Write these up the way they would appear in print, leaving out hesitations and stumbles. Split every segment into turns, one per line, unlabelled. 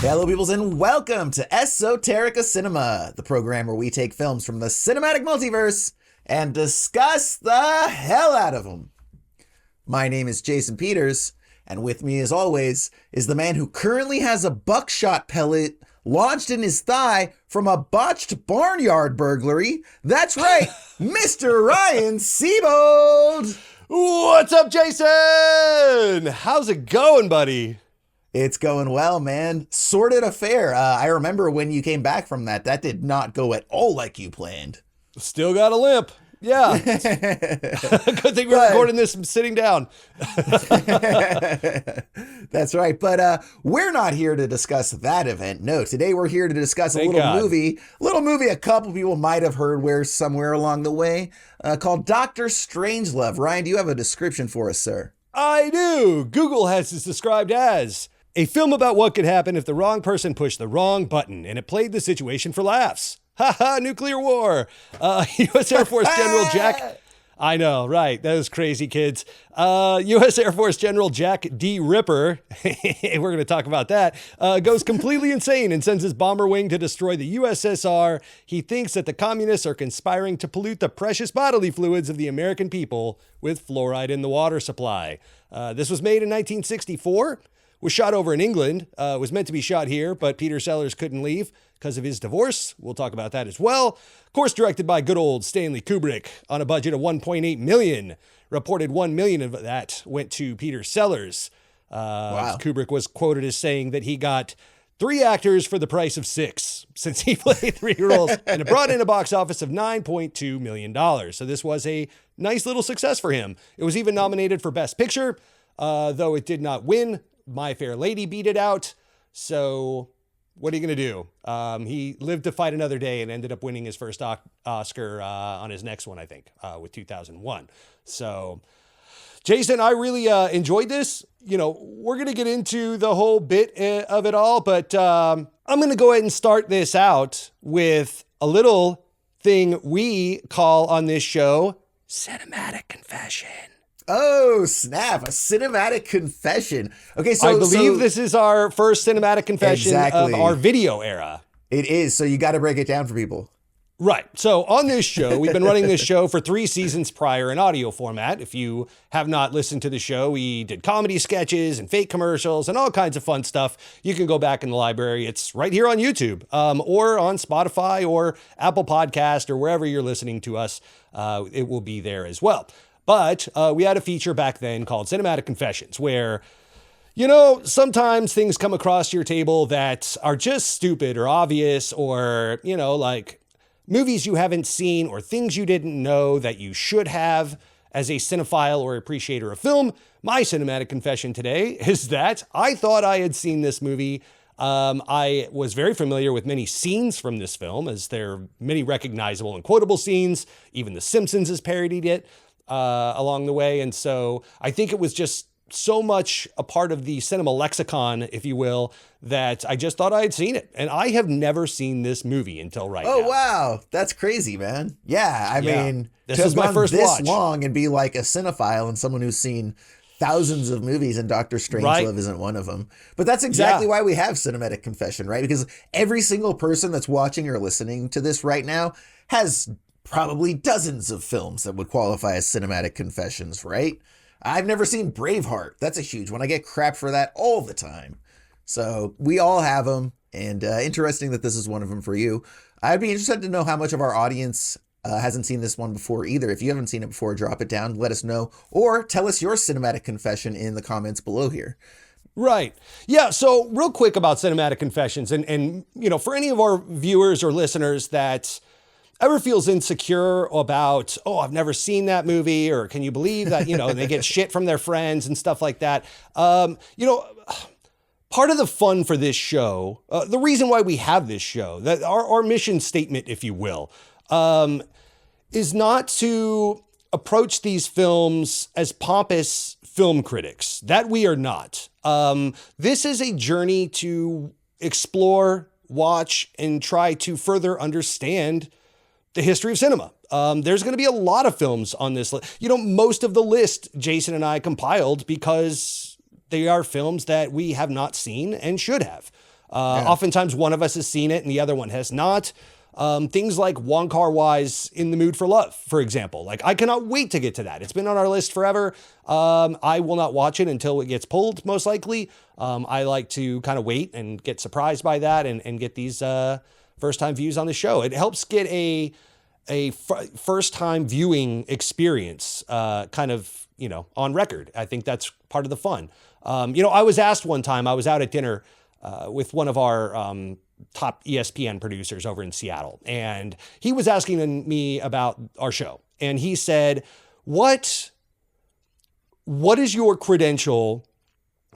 Hello, peoples, and welcome to Esoterica Cinema, the program where we take films from the cinematic multiverse and discuss the hell out of them. My name is Jason Peters, and with me, as always, is the man who currently has a buckshot pellet launched in his thigh from a botched barnyard burglary. That's right, Mr. Ryan Siebold.
What's up, Jason? How's it going, buddy?
It's going well, man. Sordid affair. I remember when you came back from that did not go at all like you planned.
Still got a limp. Yeah. Good thing we're recording this sitting down.
That's right. But we're not here to discuss that event. No, today we're here to discuss a little movie a couple people might have heard somewhere along the way, called Dr. Strangelove. Ryan, do you have a description for us, sir?
I do. Google has this described as a film about what could happen if the wrong person pushed the wrong button, and it played the situation for laughs. Haha, nuclear war. U.S. Air Force General Jack... I know, right. That was crazy, kids. U.S. Air Force General Jack D. Ripper, we're going to talk about that, goes completely insane and sends his bomber wing to destroy the USSR. He thinks that the communists are conspiring to pollute the precious bodily fluids of the American people with fluoride in the water supply. This was made in 1964. Was shot over in England, was meant to be shot here, but Peter Sellers couldn't leave because of his divorce. We'll talk about that as well. Of course, directed by good old Stanley Kubrick on a budget of $1.8 million. Reported $1 million of that went to Peter Sellers.
Wow.
Kubrick was quoted as saying that he got 3 actors for the price of 6 since he played 3 roles, and it brought in a box office of $9.2 million. So this was a nice little success for him. It was even nominated for Best Picture, though it did not win. My Fair Lady beat it out. So what are you going to do? He lived to fight another day and ended up winning his first Oscar on his next one, I think, with 2001. So, Jason, I really enjoyed this. You know, we're going to get into the whole bit of it all, but I'm going to go ahead and start this out with a little thing we call on this show Cinematic Confession.
Oh, snap. A cinematic confession. Okay, so
I believe this is our first cinematic confession of our video era.
It is, so you got to break it down for people.
Right. So on this show, we've been running this show for 3 seasons prior in audio format. If you have not listened to the show, we did comedy sketches and fake commercials and all kinds of fun stuff. You can go back in the library. It's right here on YouTube or on Spotify or Apple Podcast or wherever you're listening to us. It will be there as well. But we had a feature back then called Cinematic Confessions where, you know, sometimes things come across your table that are just stupid or obvious or, you know, like movies you haven't seen or things you didn't know that you should have as a cinephile or appreciator of film. My cinematic confession today is that I thought I had seen this movie. I was very familiar with many scenes from this film, as there are many recognizable and quotable scenes. Even The Simpsons has parodied it along the way. And so I think it was just so much a part of the cinema lexicon, if you will, that I just thought I had seen it. And I have never seen this movie until right now.
Oh, wow. That's crazy, man. Yeah. I mean,
this is my first
this
watch.
Long and be like a cinephile and someone who's seen thousands of movies, and Dr. Strangelove isn't one of them. But that's exactly why we have Cinematic Confession, right? Because every single person that's watching or listening to this right now has probably dozens of films that would qualify as cinematic confessions, right? I've never seen Braveheart. That's a huge one. I get crap for that all the time. So we all have them, and interesting that this is one of them for you. I'd be interested to know how much of our audience hasn't seen this one before either. If you haven't seen it before, drop it down, let us know, or tell us your cinematic confession in the comments below here.
Right. Yeah. So real quick about cinematic confessions, and you know, for any of our viewers or listeners that ever feels insecure about, oh, I've never seen that movie, or can you believe that, you know, they get shit from their friends and stuff like that. You know, part of the fun for this show, the reason why we have this show, that our mission statement, if you will, is not to approach these films as pompous film critics. That we are not. This is a journey to explore, watch, and try to further understand the history of cinema. There's going to be a lot of films on this list. You know, most of the list Jason and I compiled because they are films that we have not seen and should have. Oftentimes one of us has seen it and the other one has not. Things like Wong Kar-wai's In the Mood for Love, for example. Like, I cannot wait to get to that. It's been on our list forever. I will not watch it until it gets pulled, most likely. I like to kind of wait and get surprised by that and get these first-time views on the show. It helps get a first-time viewing experience kind of, on record. I think that's part of the fun. I was asked one time, I was out at dinner with one of our top ESPN producers over in Seattle. And he was asking me about our show. And he said, what is your credential?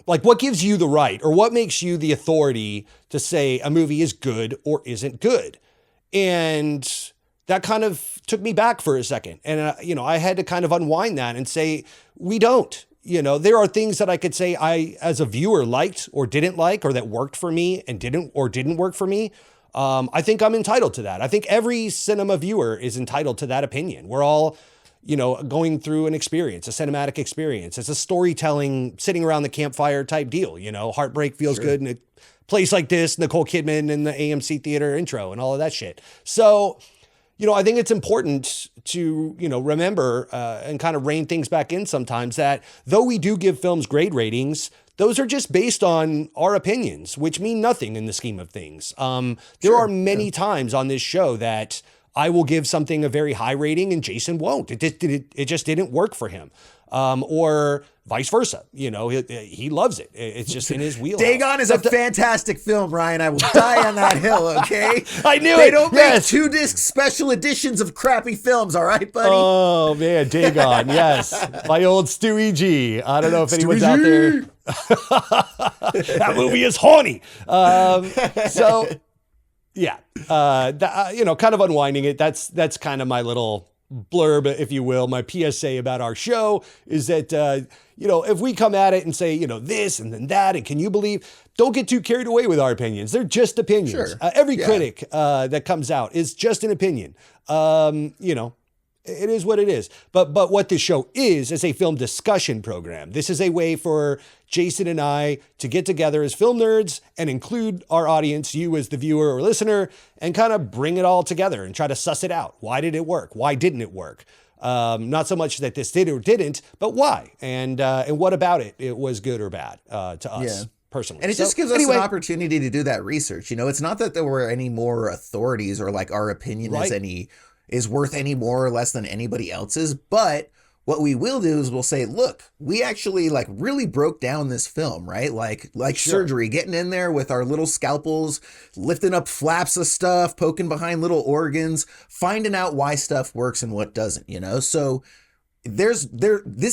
Like, what gives you the right, or what makes you the authority to say a movie is good or isn't good? And that kind of took me back for a second. And, I had to kind of unwind that and say, we don't. There are things that I could say I, as a viewer, liked or didn't like, or that worked for me and didn't work for me. I think I'm entitled to that. I think every cinema viewer is entitled to that opinion. We're all, going through an experience, a cinematic experience. It's a storytelling, sitting around the campfire type deal. Heartbreak feels good in a place like this, Nicole Kidman in the AMC theater intro and all of that shit. So, I think it's important to, remember and kind of rein things back in sometimes, that though we do give films grade ratings, those are just based on our opinions, which mean nothing in the scheme of things. There are many times on this show that I will give something a very high rating and Jason won't. It just didn't work for him. Or vice versa. He loves it. It's just in his wheelhouse.
Dagon is a fantastic film, Ryan. I will die on that hill, okay?
I knew
they don't make 2-disc special editions of crappy films, all right, buddy?
Oh, man, Dagon, yes. My old Stewie G. I don't know if anyone's out there. That movie is horny. Kind of unwinding it. That's kind of my little blurb, if you will. My PSA about our show is that, if we come at it and say, this and then that, and can you believe, don't get too carried away with our opinions. They're just opinions.
Sure.
Every critic that comes out is just an opinion. It is what it is. But what this show is a film discussion program. This is a way for Jason and I to get together as film nerds and include our audience, you as the viewer or listener, and kind of bring it all together and try to suss it out. Why did it work? Why didn't it work? Not so much that this did or didn't, but why? And what about it? It was good or bad to us. Personally.
And it just gives us an opportunity to do that research. It's not that there were any more authorities or like our opinion is worth any more or less than anybody else's. But what we will do is we'll say, look, we actually like really broke down this film, right? Like surgery, getting in there with our little scalpels, lifting up flaps of stuff, poking behind little organs, finding out why stuff works and what doesn't, So this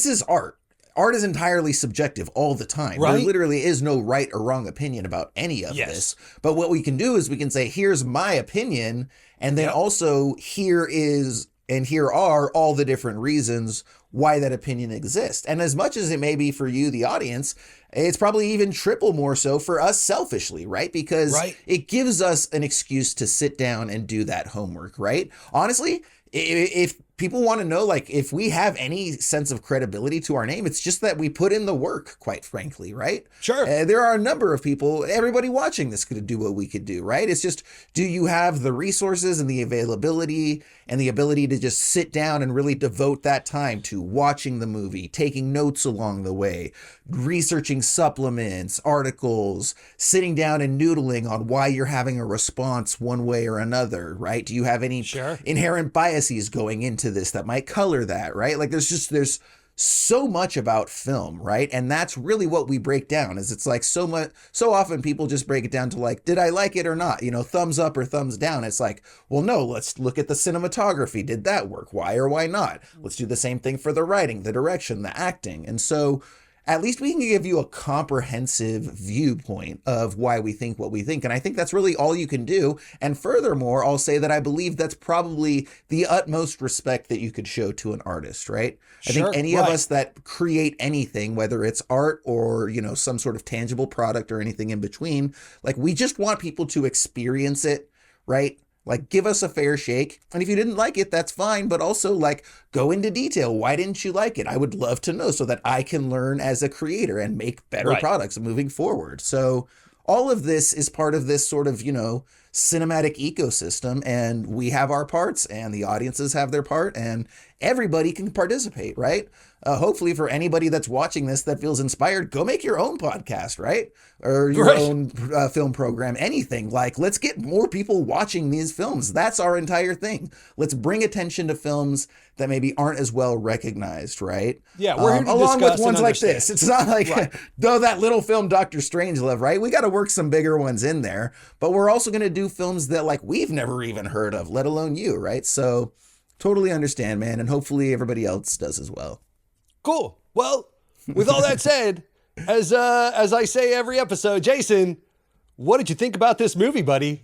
is art. Art is entirely subjective all the time. Right? There literally is no right or wrong opinion about any of this. But what we can do is we can say, here's my opinion. And then also here are all the different reasons why that opinion exists. And as much as it may be for you, the audience, it's probably even triple more so for us selfishly, right? Because it gives us an excuse to sit down and do that homework, right? Honestly, if people want to know, like, if we have any sense of credibility to our name, it's just that we put in the work, quite frankly, right?
Sure.
There are a number of people, everybody watching this could do what we could do, right? It's just, do you have the resources and the availability and the ability to just sit down and really devote that time to watching the movie, taking notes along the way, researching supplements, articles, sitting down and noodling on why you're having a response one way or another, right? Do you have any inherent biases going into this that might color that, right? Like there's so much about film, right? And that's really what we break down. Is it's like so often people just break it down to like, did I like it or not? Thumbs up or thumbs down. It's like, well, no, let's look at the cinematography. Did that work? Why or why not? Let's do the same thing for the writing, the direction, the acting. And so at least we can give you a comprehensive viewpoint of why we think what we think. And I think that's really all you can do. And furthermore, I'll say that I believe that's probably the utmost respect that you could show to an artist, right? I think any of us that create anything, whether it's art or, some sort of tangible product or anything in between, like we just want people to experience it, right? Like, give us a fair shake. And if you didn't like it, that's fine. But also, like, go into detail. Why didn't you like it? I would love to know so that I can learn as a creator and make better products moving forward. So all of this is part of this sort of, cinematic ecosystem, and we have our parts and the audiences have their part and everybody can participate, right? Hopefully for anybody that's watching this that feels inspired, go make your own podcast, right? Or your own film program, anything. Like, let's get more people watching these films. That's our entire thing. Let's bring attention to films that maybe aren't as well recognized, right?
Yeah, we're here to
along
discuss
with ones
and
like this. It's not like, though, that little film, Dr. Strangelove, right? We got to work some bigger ones in there, but we're also going to do films that like we've never even heard of, let alone you, right? So totally understand, man. And hopefully everybody else does as well.
Cool. Well, with all that said, as I say every episode, Jason, what did you think about this movie, buddy?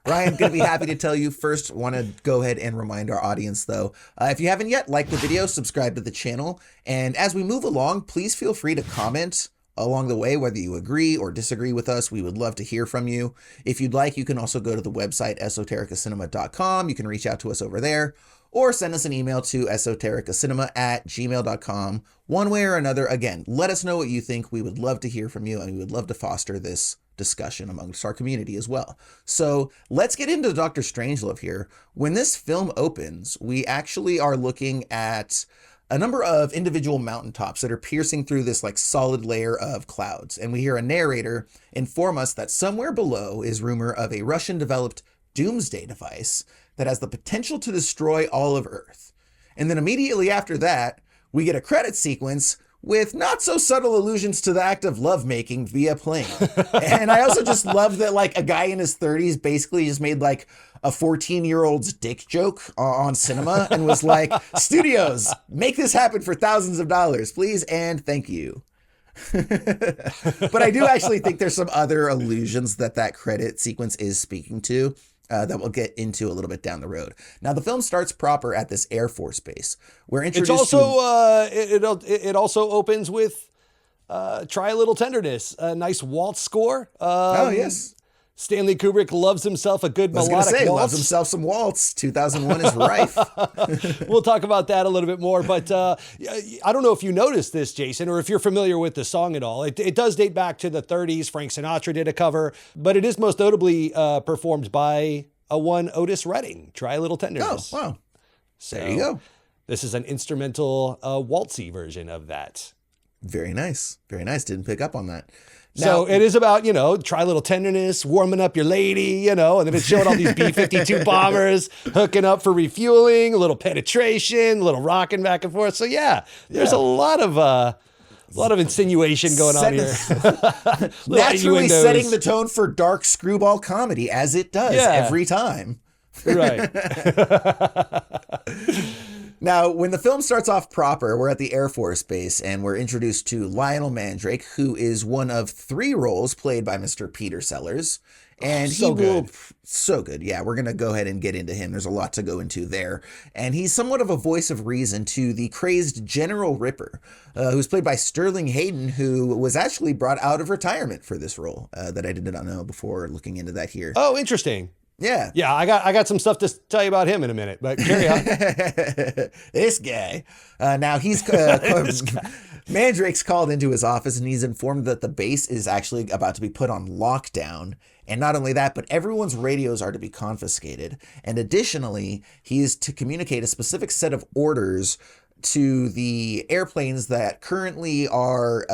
Ryan, going to be happy to tell you. First, want to go ahead and remind our audience, though, if you haven't yet, like the video, subscribe to the channel. And as we move along, please feel free to comment along the way, whether you agree or disagree with us. We would love to hear from you. If you'd like, you can also go to the website, esotericacinema.com. You can reach out to us over there, or send us an email to esotericacinema@gmail.com. One way or another, again, let us know what you think. We would love to hear from you, and we would love to foster this discussion amongst our community as well. So let's get into Dr. Strangelove here. When this film opens, we actually are looking at a number of individual mountaintops that are piercing through this like solid layer of clouds. And we hear a narrator inform us that somewhere below is rumor of a Russian developed doomsday device that has the potential to destroy all of Earth. And then immediately after that, we get a credit sequence with not so subtle allusions to the act of lovemaking via plane. And I also just love that like a guy in his 30s basically just made like a 14-year-old's dick joke on cinema and was like, studios, make this happen for thousands of dollars, please, and thank you. But I do actually think there's some other allusions that credit sequence is speaking to. That we'll get into a little bit down the road. Now, the film starts proper at this Air Force base. We're introduced
it's also, it also opens with Try a Little Tenderness, a nice waltz score.
Oh, yes.
Stanley Kubrick loves himself a good melodic waltz.
Loves himself some waltz. 2001 is rife.
We'll talk about that a little bit more, but I don't know if you noticed this, Jason, or if you're familiar with the song at all. It does date back to the 30s. Frank Sinatra did a cover, but it is most notably performed by a one Otis Redding, Try a Little Tenderness.
Oh, wow.
So
there you go.
This is an instrumental waltzy version of that.
Very nice. Very nice. Didn't pick up on that.
So it is about, try a little tenderness, warming up your lady, and then it's showing all these B-52 bombers hooking up for refueling, a little penetration, a little rocking back and forth. So there's a lot of insinuation going on here.
Naturally setting the tone for dark screwball comedy, as it does every time.
Right.
Now, when the film starts off proper, we're at the Air Force Base, and we're introduced to Lionel Mandrake, who is one of 3 roles played by Mr. Peter Sellers. And so good. Yeah, we're going to go ahead and get into him. There's a lot to go into there. And he's somewhat of a voice of reason to the crazed General Ripper, who's played by Sterling Hayden, who was actually brought out of retirement for this role that I did not know before looking into that here.
Oh, interesting.
Yeah.
Yeah, I got some stuff to tell you about him in a minute, but carry on.
This guy. Now he's Mandrake's called into his office and he's informed that the base is actually about to be put on lockdown. And not only that, but everyone's radios are to be confiscated. And additionally, he is to communicate a specific set of orders to the airplanes that currently are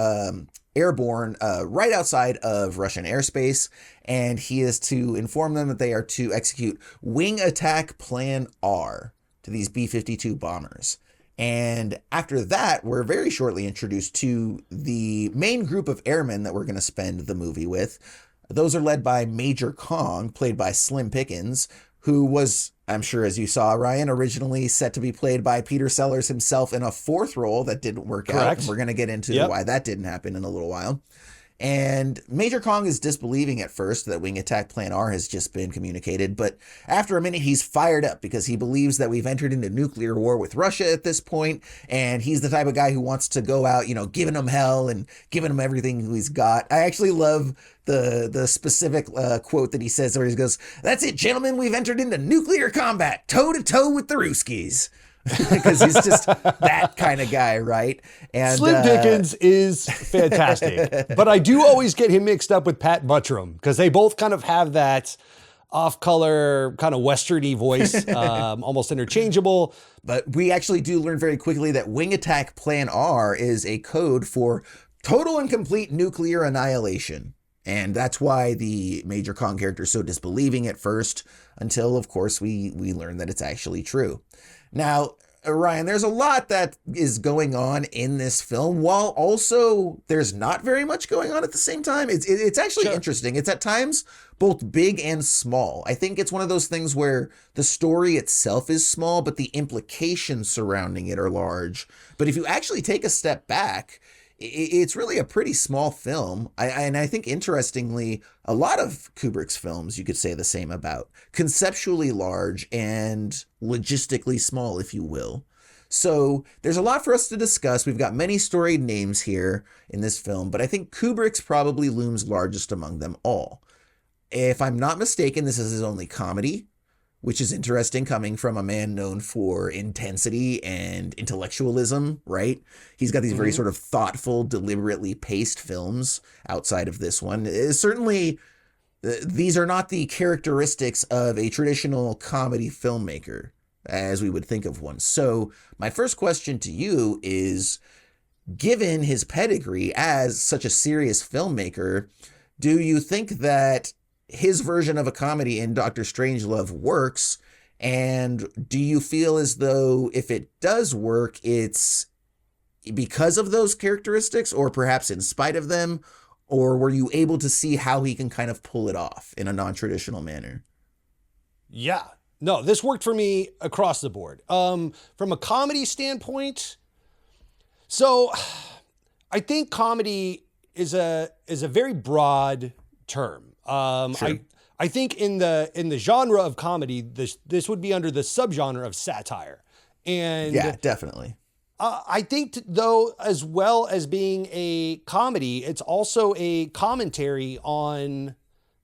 airborne right outside of Russian airspace, and he is to inform them that they are to execute Wing Attack Plan R to these B-52 bombers. And after that, we're very shortly introduced to the main group of airmen that we're going to spend the movie with. Those are led by Major Kong, played by Slim Pickens, who was, I'm sure as you saw, Ryan, originally set to be played by Peter Sellers himself in a 4th role that didn't work out. And we're going to get into why that didn't happen in a little while. And Major Kong is disbelieving at first that Wing Attack Plan R has just been communicated, but after a minute he's fired up because he believes that we've entered into nuclear war with Russia at this point, and he's the type of guy who wants to go out, giving them hell and giving them everything he's got. I actually love the specific quote that he says where he goes, "That's it, gentlemen, we've entered into nuclear combat, toe-to-toe with the Ruskies." because he's just that kind of guy, right? And
Slim Pickens is fantastic, but I do always get him mixed up with Pat Buttram because they both kind of have that off-color kind of westerny voice, almost interchangeable.
But we actually do learn very quickly that Wing Attack Plan R is a code for total and complete nuclear annihilation. And that's why the Major Kong character is so disbelieving at first, until, of course, we learn that it's actually true. Now, Ryan, there's a lot that is going on in this film, while also there's not very much going on at the same time. It's actually interesting. It's at times both big and small. I think it's one of those things where the story itself is small, but the implications surrounding it are large. But if you actually take a step back, it's really a pretty small film. And I think, interestingly, a lot of Kubrick's films you could say the same about. Conceptually large and logistically small, if you will. So there's a lot for us to discuss. We've got many storied names here in this film, but I think Kubrick's probably looms largest among them all. If I'm not mistaken, this is his only comedy, which is interesting coming from a man known for intensity and intellectualism, right? He's got these very sort of thoughtful, deliberately paced films outside of this one. Certainly, these are not the characteristics of a traditional comedy filmmaker, as we would think of one. So my first question to you is, given his pedigree as such a serious filmmaker, do you think that his version of a comedy in Dr. Strangelove works? And do you feel as though if it does work, it's because of those characteristics or perhaps in spite of them? Or were you able to see how he can kind of pull it off in a non-traditional manner?
Yeah, no, this worked for me across the board. From a comedy standpoint, so I think comedy is a very broad term. Sure. I think in the genre of comedy, this would be under the subgenre of satire. And
yeah, definitely.
I think, though, as well as being a comedy, it's also a commentary on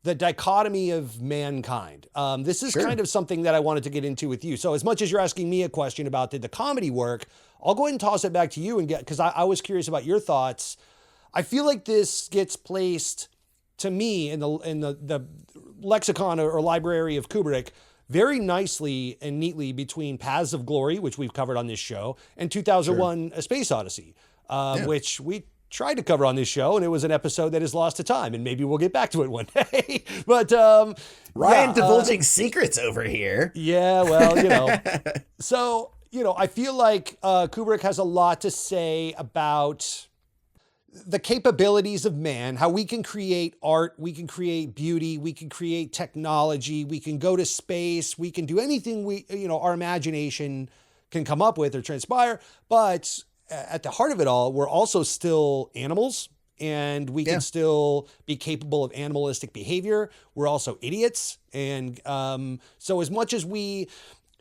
the dichotomy of mankind. This is kind of something that I wanted to get into with you. So as much as you're asking me a question about did the comedy work, I'll go ahead and toss it back to you and because I was curious about your thoughts. I feel like this gets placed, to me, in the lexicon or library of Kubrick very nicely and neatly between Paths of Glory, which we've covered on this show, and 2001: A Space Odyssey, which we tried to cover on this show, and it was an episode that is lost to time, and maybe we'll get back to it one day. But
Ryan divulging secrets over here.
Yeah, well, So, I feel like Kubrick has a lot to say about the capabilities of man, how we can create art, we can create beauty, we can create technology, we can go to space, we can do anything our imagination can come up with or transpire. But at the heart of it all, we're also still animals, and we can still be capable of animalistic behavior. We're also idiots. And so as much as we,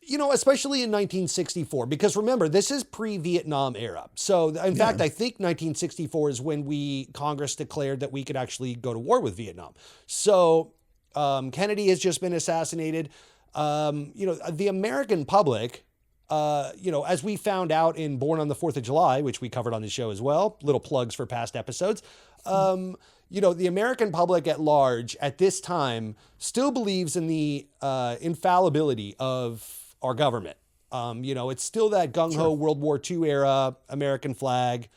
especially in 1964, because remember, this is pre-Vietnam era. So in fact, I think 1964 is when Congress declared that we could actually go to war with Vietnam. So Kennedy has just been assassinated. The American public, as we found out in Born on the 4th of July, which we covered on the show as well, little plugs for past episodes, the American public at large at this time still believes in the infallibility of our government. It's still that gung-ho World War II era American flag.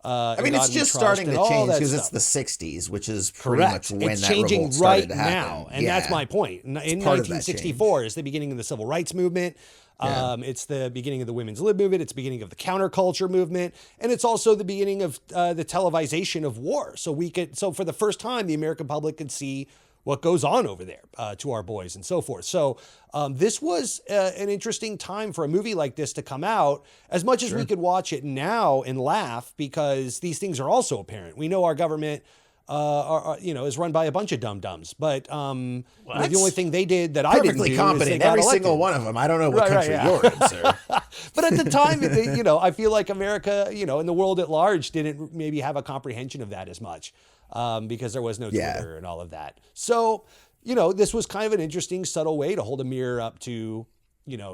It's just starting to change because it's the 60s, which is pretty much when that revolt started to happen.
Now, and that's my point. In 1964 is the beginning of the Civil Rights Movement. It's the beginning of the women's lib movement. It's the beginning of the counterculture movement. And it's also the beginning of the televisation of war. So for the first time, the American public could see what goes on over there to our boys and so forth. So this was an interesting time for a movie like this to come out, as much as we could watch it now and laugh, because these things are also apparent. We know our government is run by a bunch of dum-dums, but the only thing they did that I didn't do
perfectly competent, every single one of them. I don't know what country you're in, sir.
But at the time, I feel like America, and the world at large didn't maybe have a comprehension of that as much. Because there was no Twitter and all of that. So, this was kind of an interesting, subtle way to hold a mirror up to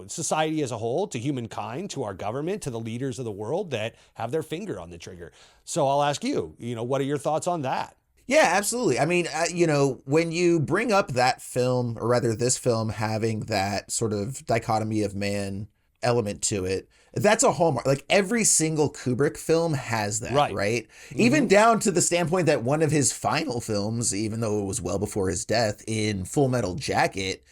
society as a whole, to humankind, to our government, to the leaders of the world that have their finger on the trigger. So I'll ask you, what are your thoughts on that?
Yeah, absolutely. I mean, when you bring up that film, or rather this film having that sort of dichotomy of man element to it, that's a hallmark. Like every single Kubrick film has that, right? Mm-hmm. Even down to the standpoint that one of his final films, even though it was well before his death, in Full Metal Jacket,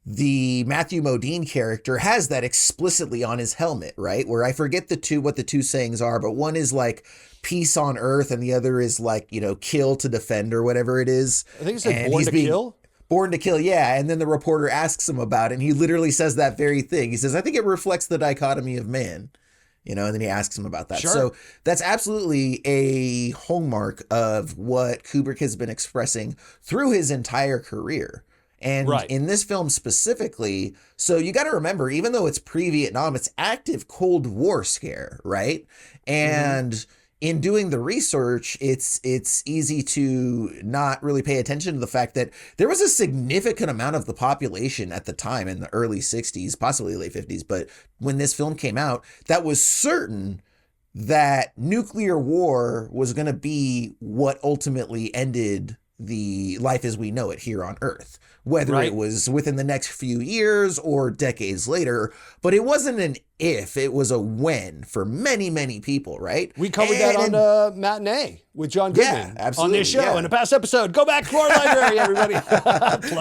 the Matthew Modine character has that explicitly on his helmet, right? Where I forget what the two sayings are, but one is like peace on earth and the other is like, kill to defend or whatever it is.
I think it's like born to kill.
Born to kill, yeah. And then the reporter asks him about it, and he literally says that very thing. He says, I think it reflects the dichotomy of man, and then he asks him about that.
Sure.
So that's absolutely a hallmark of what Kubrick has been expressing through his entire career. And in this film specifically, so you got to remember, even though it's pre-Vietnam, it's active Cold War scare, right? And in doing the research, it's easy to not really pay attention to the fact that there was a significant amount of the population at the time in the early 60s, possibly late 50s, but when this film came out, that was certain that nuclear war was going to be what ultimately ended the life as we know it here on Earth, whether it was within the next few years or decades later. But it wasn't an if, it was a when for many, many people, right?
We covered that on Matinee with John Goodman on this show in a past episode. Go back to our library, everybody.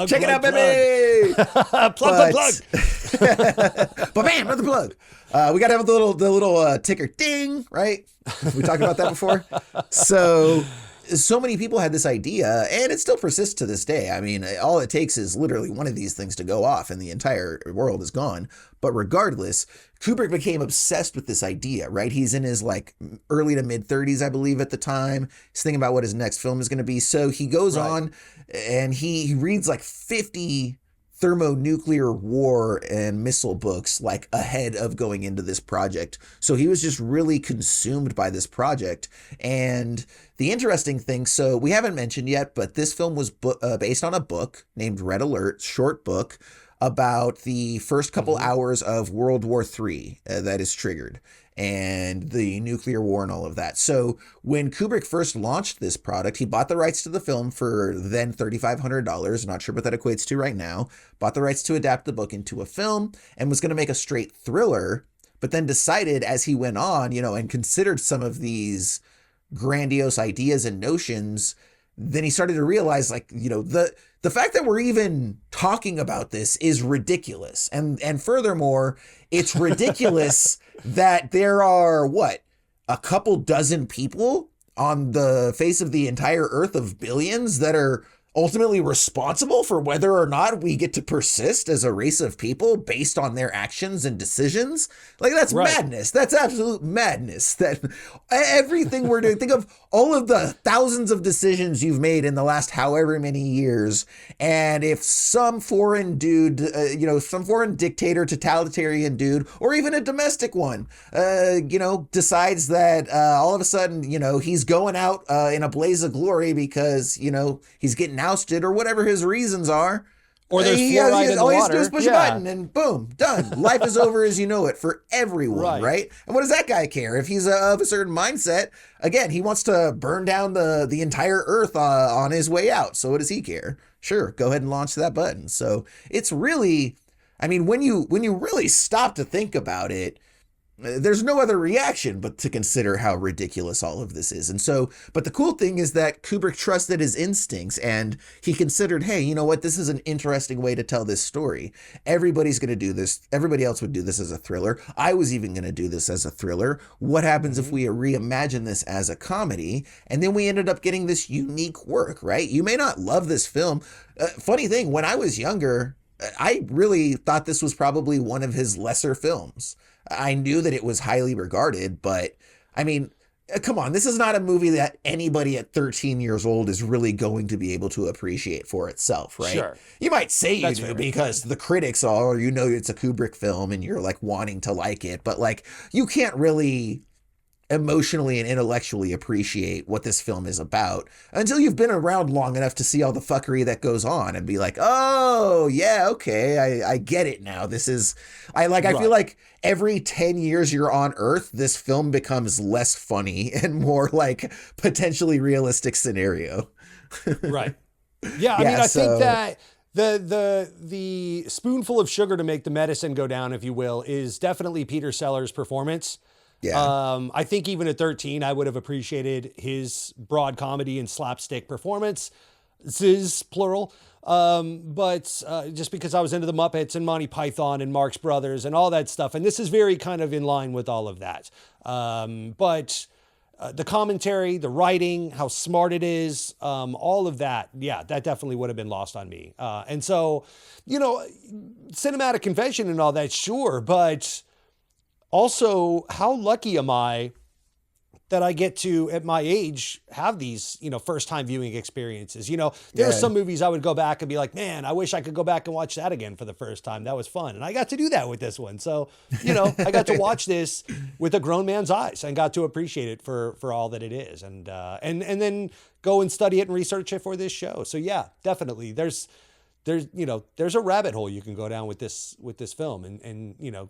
Check it out, baby.
Plug.
But bam, another plug. We got to have the little ticker ding, right? We talked about that before. So many people had this idea, and it still persists to this day. I mean, all it takes is literally one of these things to go off and the entire world is gone. But regardless, Kubrick became obsessed with this idea, right? He's in his like early to mid 30s, I believe, at the time. He's thinking about what his next film is going to be. So he goes on and he reads like 50 thermonuclear war and missile books like ahead of going into this project. So he was just really consumed by this project. And the interesting thing, so we haven't mentioned yet, but this film was based on a book named Red Alert, short book about the first couple hours of World War III that is triggered, and the nuclear war and all of that. So when Kubrick first launched this product, he bought the rights to the film for then $3,500. Not sure what that equates to right now. Bought the rights to adapt the book into a film and was going to make a straight thriller, but then decided as he went on, and considered some of these grandiose ideas and notions, then he started to realize the fact that we're even talking about this is ridiculous. And furthermore, it's ridiculous that there are a couple dozen people on the face of the entire earth of billions that are ultimately responsible for whether or not we get to persist as a race of people based on their actions and decisions. Like, that's madness. That's absolute madness. That everything we're doing, think of all of the thousands of decisions you've made in the last however many years. And if some foreign dude, some foreign dictator, totalitarian dude, or even a domestic one, decides that all of a sudden, he's going out in a blaze of glory because, he's getting ousted or whatever his reasons are.
Or there's fluoride in the water.
All he has to do is push a button and boom, done. Life is over as you know it for everyone, right? And what does that guy care? If he's of a certain mindset, again, he wants to burn down the entire earth on his way out. So what does he care? Sure, go ahead and launch that button. So it's really, I mean, when you really stop to think about it, there's no other reaction but to consider how ridiculous all of this is. And so, but the cool thing is that Kubrick trusted his instincts and he considered, hey, you know what? This is an interesting way to tell this story. Everybody's going to do this. Everybody else would do this as a thriller. I was even going to do this as a thriller. What happens if we reimagine this as a comedy? And then we ended up getting this unique work, right? You may not love this film. Funny thing, when I was younger, I really thought this was probably one of his lesser films. I knew that it was highly regarded, but I mean, come on, this is not a movie that anybody at 13 years old is really going to be able to appreciate for itself, right?
Sure.
You might say you
That's
do
fair.
because the critics are, it's a Kubrick film and you're like wanting to like it, but like you can't really emotionally and intellectually appreciate what this film is about until you've been around long enough to see all the fuckery that goes on and be like, oh yeah, okay, I get it now. This is, I feel like every 10 years you're on Earth, this film becomes less funny and more like potentially realistic scenario.
Right. Yeah, I mean, I think that the spoonful of sugar to make the medicine go down, if you will, is definitely Peter Sellers' performance.
Yeah.
I think even at 13, I would have appreciated his broad comedy and slapstick performance. Ziz, plural. But just because I was into the Muppets and Monty Python and Marx Brothers and all that stuff. And this is very kind of in line with all of that. But the commentary, the writing, how smart it is, all of that. Yeah, that definitely would have been lost on me. And so, you know, cinematic convention and all that, sure. But also, how lucky am I that I get to, at my age, have these, you know, first-time viewing experiences? You know, there are some movies I would go back and be like, man, I wish I could go back and watch that again for the first time. That was fun. And I got to do that with this one. So, you know, I got to watch this with a grown man's eyes and got to appreciate it for all that it is. And then go and study it and research it for this show. So yeah, definitely. There's a rabbit hole you can go down with this film and you know,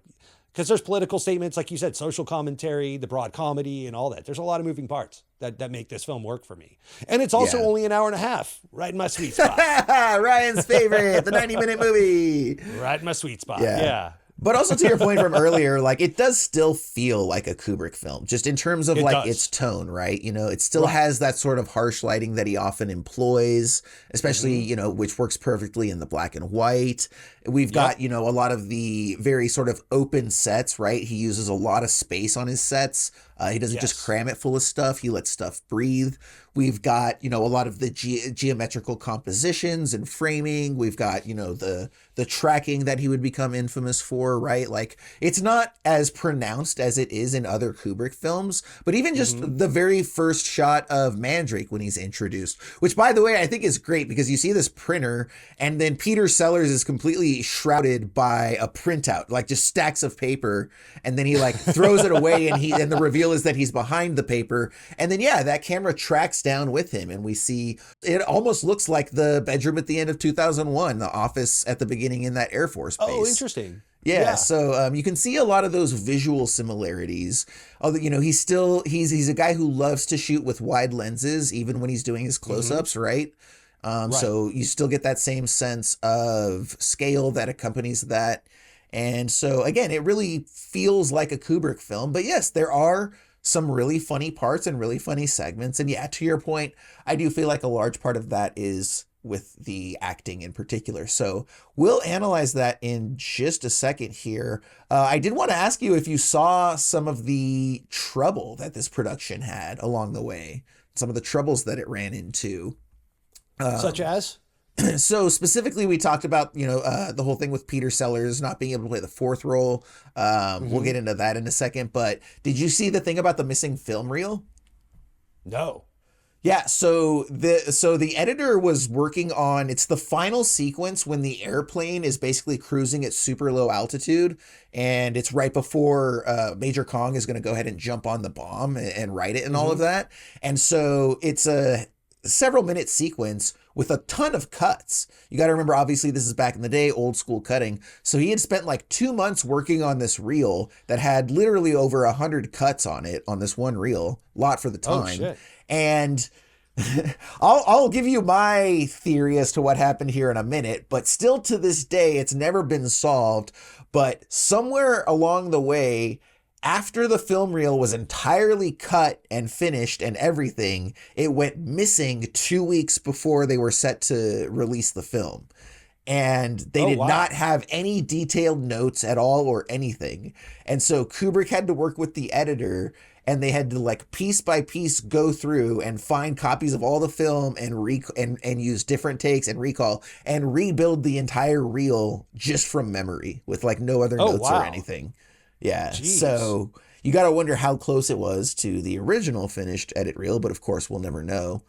because there's political statements, like you said, social commentary, the broad comedy and all that. There's a lot of moving parts that make this film work for me. And it's also only an hour and a half, right in my sweet spot.
Ryan's favorite, the 90-minute movie.
Right in my sweet spot, yeah.
But also to your point from earlier, like it does still feel like a Kubrick film, just in terms of its tone, right? You know, it still has that sort of harsh lighting that he often employs, especially, you know, which works perfectly in the black and white. We've got, you know, a lot of the very sort of open sets, right? He uses a lot of space on his sets. He doesn't just cram it full of stuff. He lets stuff breathe. We've got, you know, a lot of the geometrical compositions and framing. We've got, you know, the tracking that he would become infamous for, right? Like, it's not as pronounced as it is in other Kubrick films, but even just the very first shot of Mandrake when he's introduced, which, by the way, I think is great because you see this printer and then Peter Sellers is completely shrouded by a printout, like just stacks of paper. And then he like throws it away and the reveal is that he's behind the paper. And then, that camera tracks down with him. And we see, it almost looks like the bedroom at the end of 2001, the office at the beginning in that Air Force base.
Oh, interesting.
Yeah. So you can see a lot of those visual similarities. Although, you know, he's a guy who loves to shoot with wide lenses, even when he's doing his close-ups, right? So you still get that same sense of scale that accompanies that. And so, again, it really feels like a Kubrick film. But yes, there are some really funny parts and really funny segments. And yeah, to your point, I do feel like a large part of that is with the acting in particular. So we'll analyze that in just a second here. I did want to ask you if you saw some of the trouble that this production had along the way, some of the troubles that it ran into.
Such as?
So specifically, we talked about, you know, the whole thing with Peter Sellers not being able to play the fourth role. We'll get into that in a second. But did you see the thing about the missing film reel?
No.
Yeah, so the editor was working on, it's the final sequence when the airplane is basically cruising at super low altitude, and it's right before Major Kong is going to go ahead and jump on the bomb and write it and all of that. And so it's a several minute sequence with a ton of cuts. You got to remember, obviously, this is back in the day, old school cutting. So he had spent like 2 months working on this reel that had literally over 100 cuts on it, on this one reel, lot for the time.
Oh, shit.
And I'll give you my theory as to what happened here in a minute, but still to this day, it's never been solved. But somewhere along the way, after the film reel was entirely cut and finished and everything, it went missing 2 weeks before they were set to release the film. And they did not have any detailed notes at all or anything. And so Kubrick had to work with the editor, and they had to like piece by piece go through and find copies of all the film and use different takes and recall and rebuild the entire reel just from memory with like no other notes or anything. Yeah. Jeez. So you got to wonder how close it was to the original finished edit reel, but of course we'll never know.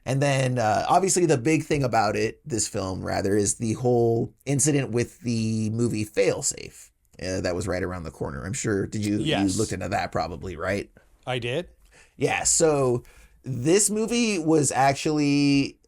And then obviously the big thing about this film rather, is the whole incident with the movie Failsafe that was right around the corner. I'm sure, you looked into that probably, right?
I did.
Yeah, so this movie was actually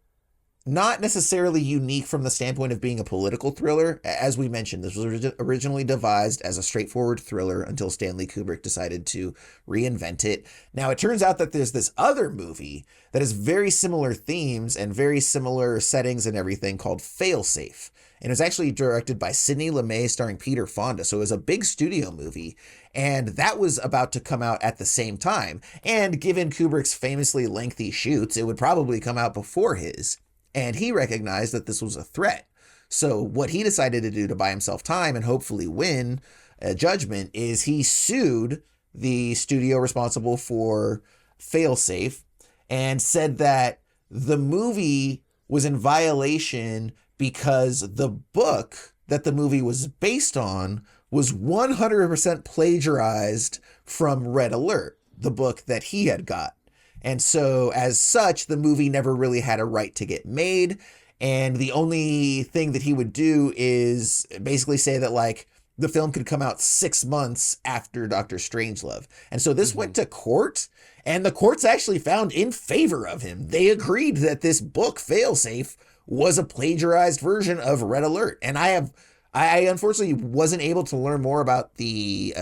not necessarily unique from the standpoint of being a political thriller. As we mentioned, this was originally devised as a straightforward thriller until Stanley Kubrick decided to reinvent it. Now, it turns out that there's this other movie that has very similar themes and very similar settings and everything called Failsafe. And it was actually directed by Sidney Lumet starring Peter Fonda. So it was a big studio movie. And that was about to come out at the same time. And given Kubrick's famously lengthy shoots, it would probably come out before his. And he recognized that this was a threat. So what he decided to do to buy himself time and hopefully win a judgment is he sued the studio responsible for Failsafe and said that the movie was in violation because the book that the movie was based on was 100% plagiarized from Red Alert, the book that he had got. And so as such, the movie never really had a right to get made. And the only thing that he would do is basically say that like the film could come out 6 months after Dr. Strangelove. And so this went to court, and the courts actually found in favor of him. They agreed that this book, Failsafe, was a plagiarized version of Red Alert. And I unfortunately wasn't able to learn more about the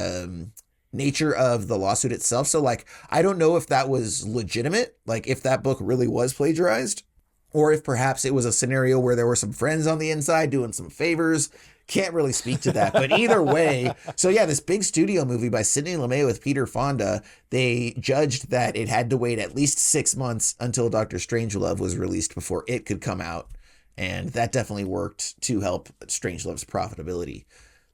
nature of the lawsuit itself. So like, I don't know if that was legitimate, like if that book really was plagiarized, or if perhaps it was a scenario where there were some friends on the inside doing some favors. Can't really speak to that, but either way. So yeah, this big studio movie by Sidney Lumet with Peter Fonda, they judged that it had to wait at least 6 months until Dr. Strangelove was released before it could come out. And that definitely worked to help Strangelove's profitability.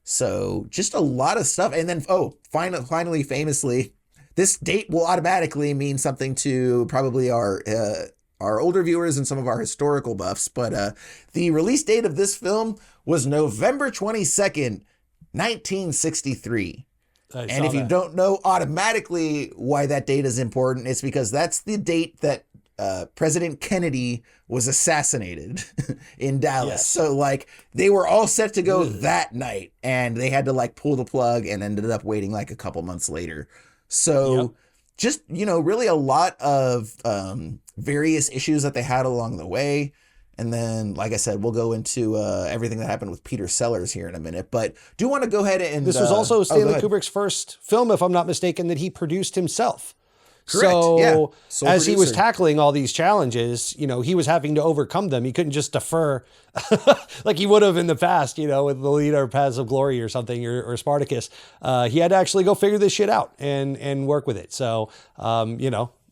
So just a lot of stuff. And then, finally, famously, this date will automatically mean something to probably our older viewers and some of our historical buffs. But the release date of this film was November 22nd, 1963. And if you don't know automatically why that date is important, it's because that's the date that President Kennedy was assassinated in Dallas. Yes. So like they were all set to go that night, and they had to like pull the plug and ended up waiting like a couple months later. So just, really a lot of various issues that they had along the way. And then, like I said, we'll go into everything that happened with Peter Sellers here in a minute. But do want to go ahead and...
This was also Stanley Kubrick's first film, if I'm not mistaken, that he produced himself.
Correct.
So
Yeah.
As he was tackling all these challenges, he was having to overcome them. He couldn't just defer like he would have in the past, with the Lolita or Paths of Glory or something, or Spartacus. He had to actually go figure this shit out and work with it. So,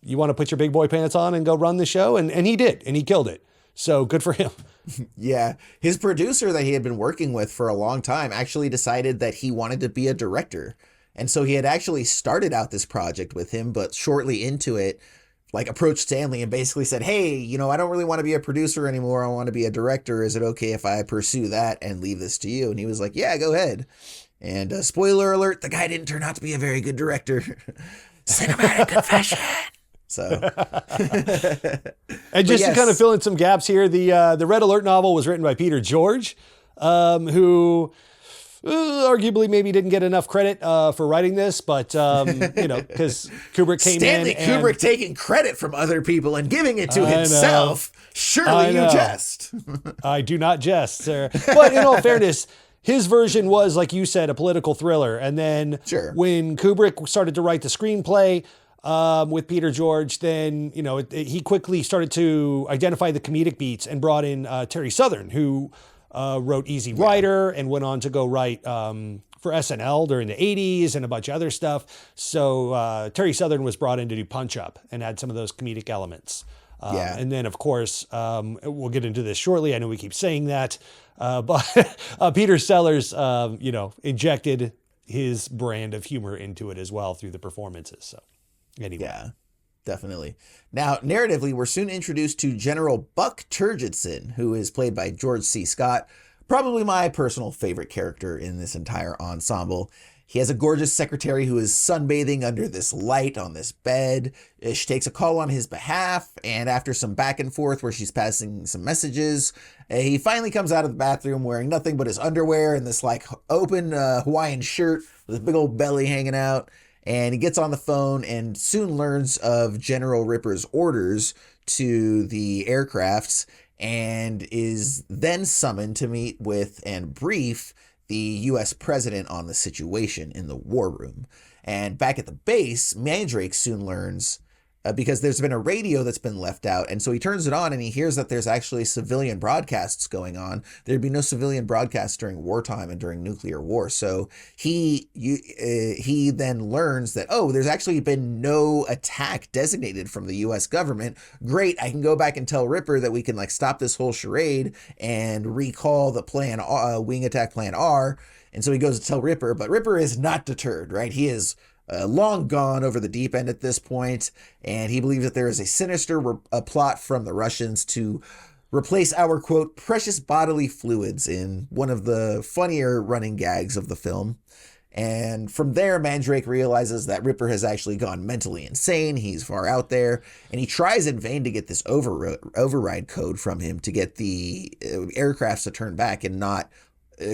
you want to put your big boy pants on and go run the show. And he did, and he killed it. So good for him.
Yeah. His producer that he had been working with for a long time actually decided that he wanted to be a director. And so he had actually started out this project with him, but shortly into it, like approached Stanley and basically said, hey, I don't really want to be a producer anymore. I want to be a director. Is it okay if I pursue that and leave this to you? And he was like, yeah, go ahead. And spoiler alert, the guy didn't turn out to be a very good director. Cinematic confession. So,
and just to kind of fill in some gaps here, the Red Alert novel was written by Peter George, who arguably maybe didn't get enough credit for writing this, but because Kubrick came
Stanley Kubrick taking credit from other people and giving it to himself. Surely you jest.
I do not jest, sir. But in all fairness, his version was, like you said, a political thriller. And then when Kubrick started to write the screenplay with Peter George, then, he quickly started to identify the comedic beats and brought in Terry Southern, who wrote Easy Rider and went on to go write for SNL during the 80s and a bunch of other stuff. So Terry Southern was brought in to do Punch Up and add some of those comedic elements. And then, of course, we'll get into this shortly. I know we keep saying that, but Peter Sellers, injected his brand of humor into it as well through the performances. So anyway.
Yeah, definitely. Now, narratively, we're soon introduced to General Buck Turgidson, who is played by George C. Scott, probably my personal favorite character in this entire ensemble. He has a gorgeous secretary who is sunbathing under this light on this bed. She takes a call on his behalf, and after some back and forth where she's passing some messages, he finally comes out of the bathroom wearing nothing but his underwear and this like open Hawaiian shirt with his big old belly hanging out. And he gets on the phone and soon learns of General Ripper's orders to the aircrafts and is then summoned to meet with and brief the U.S. president on the situation in the war room. And back at the base, Mandrake soon learns because there's been a radio that's been left out. And so he turns it on and he hears that there's actually civilian broadcasts going on. There'd be no civilian broadcasts during wartime and during nuclear war. So he then learns that, oh, there's actually been no attack designated from the U.S. government. Great. I can go back and tell Ripper that we can like stop this whole charade and recall the plan, wing attack plan R. And so he goes to tell Ripper, but Ripper is not deterred, right? He is long gone over the deep end at this point, and he believes that there is a sinister plot from the Russians to replace our, quote, precious bodily fluids in one of the funnier running gags of the film. And from there, Mandrake realizes that Ripper has actually gone mentally insane. He's far out there, and he tries in vain to get this override code from him to get the aircrafts to turn back and not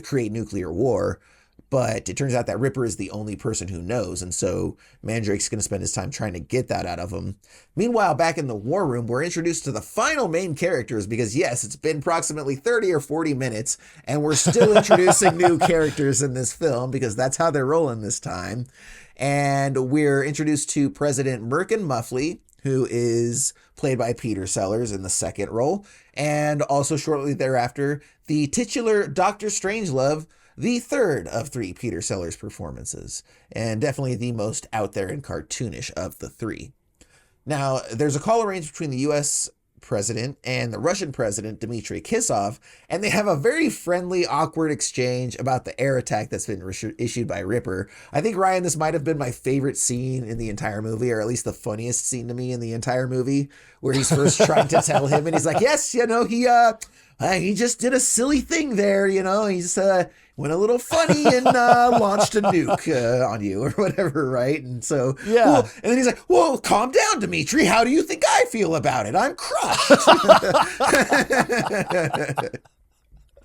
create nuclear war. But it turns out that Ripper is the only person who knows, and so Mandrake's going to spend his time trying to get that out of him. Meanwhile, back in the war room, we're introduced to the final main characters because, yes, it's been approximately 30 or 40 minutes, and we're still introducing new characters in this film because that's how they're rolling this time. And we're introduced to President Merkin Muffley, who is played by Peter Sellers in the second role, and also shortly thereafter, the titular Dr. Strangelove, the third of three Peter Sellers performances, and definitely the most out there and cartoonish of the three. Now, there's a call arranged between the U.S. president and the Russian president, Dmitry Kisov, and they have a very friendly, awkward exchange about the air attack that's been issued by Ripper. I think, Ryan, this might have been my favorite scene in the entire movie, or at least the funniest scene to me in the entire movie, where he's first trying to tell him, and he's like, yes, you know, he just did a silly thing there, you know, he just went a little funny and launched a nuke on you or whatever, right? And so,
yeah.
Well, and then he's like, well, calm down, Dmitry. How do you think I feel about it? I'm crushed.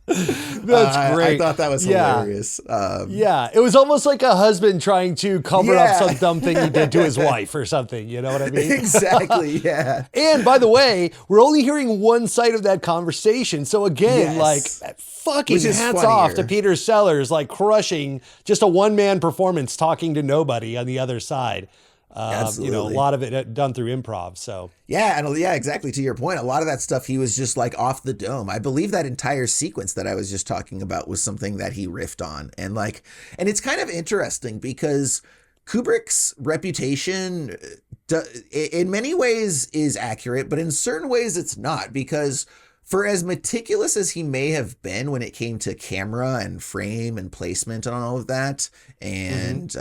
That's great.
I thought that was hilarious.
Yeah, it was almost like a husband trying to cover up some dumb thing he did to his wife or something. You know what I mean?
Exactly, yeah.
And by the way, we're only hearing one side of that conversation. So again, like fucking hats off to Peter Sellers, like crushing just a one-man performance talking to nobody on the other side. You know, a lot of it done through improv. So
yeah, exactly. To your point, a lot of that stuff he was just like off the dome. I believe that entire sequence that I was just talking about was something that he riffed on, and it's kind of interesting because Kubrick's reputation, in many ways, is accurate, but in certain ways, it's not, because for as meticulous as he may have been when it came to camera and frame and placement and all of that, and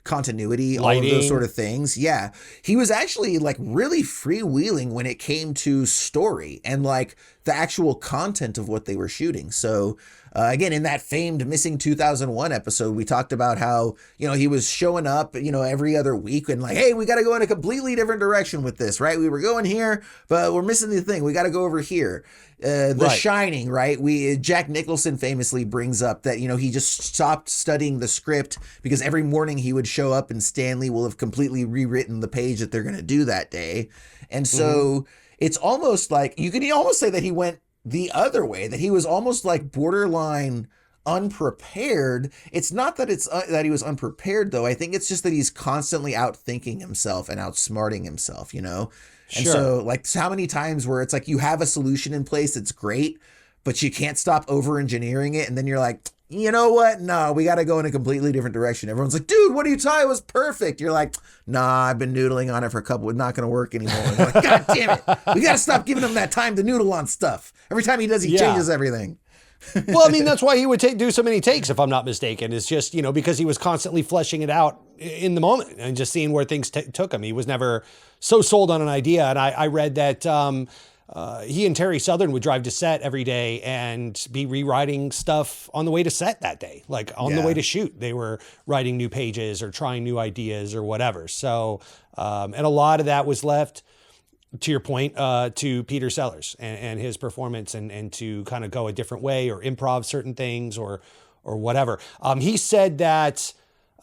continuity, lighting, all of those sort of things. Yeah. He was actually like really freewheeling when it came to story and like the actual content of what they were shooting. So again, in that famed Missing 2001 episode, we talked about how, you know, he was showing up, you know, every other week and like, hey, we got to go in a completely different direction with this, right? We were going here, but we're missing the thing. We got to go over here. The Shining, right? Jack Nicholson famously brings up that, you know, he just stopped studying the script because every morning he would show up and Stanley will have completely rewritten the page that they're going to do that day. And so it's almost like, you can almost say that he went the other way, that he was almost like borderline unprepared. It's not that that he was unprepared, though. I think it's just that he's constantly outthinking himself and outsmarting himself, you know? And so, like, how many times where it's like you have a solution in place that's great, but you can't stop over-engineering it, and then you're like, you know what? No, we got to go in a completely different direction. Everyone's like, dude, what are you talking? It was perfect. You're like, nah, I've been noodling on it for a couple. It's not going to work anymore. And you're like, God damn it. We got to stop giving him that time to noodle on stuff. Every time he does, he changes everything.
Well, I mean, that's why he would do so many takes, if I'm not mistaken. It's just, you know, because he was constantly fleshing it out in the moment and just seeing where things took him. He was never so sold on an idea. And I read that he and Terry Southern would drive to set every day and be rewriting stuff on the way to set that day, like on the way to shoot. They were writing new pages or trying new ideas or whatever. So, and a lot of that was left, to your point, to Peter Sellers and his performance and to kind of go a different way or improv certain things or whatever. He said that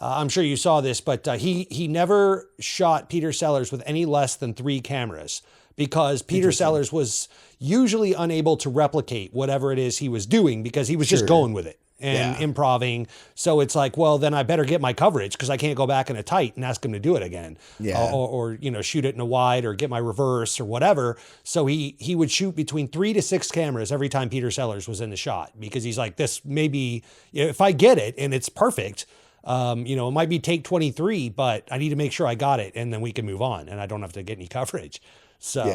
I'm sure you saw this, but he never shot Peter Sellers with any less than 3 cameras because Peter Sellers was usually unable to replicate whatever it is he was doing because he was just going with it and improving. So it's like, well, then I better get my coverage because I can't go back in a tight and ask him to do it again. Or shoot it in a wide or get my reverse or whatever. So he would shoot between 3 to 6 cameras every time Peter Sellers was in the shot because he's like, this maybe if I get it and it's perfect, it might be take 23, but I need to make sure I got it and then we can move on and I don't have to get any coverage. So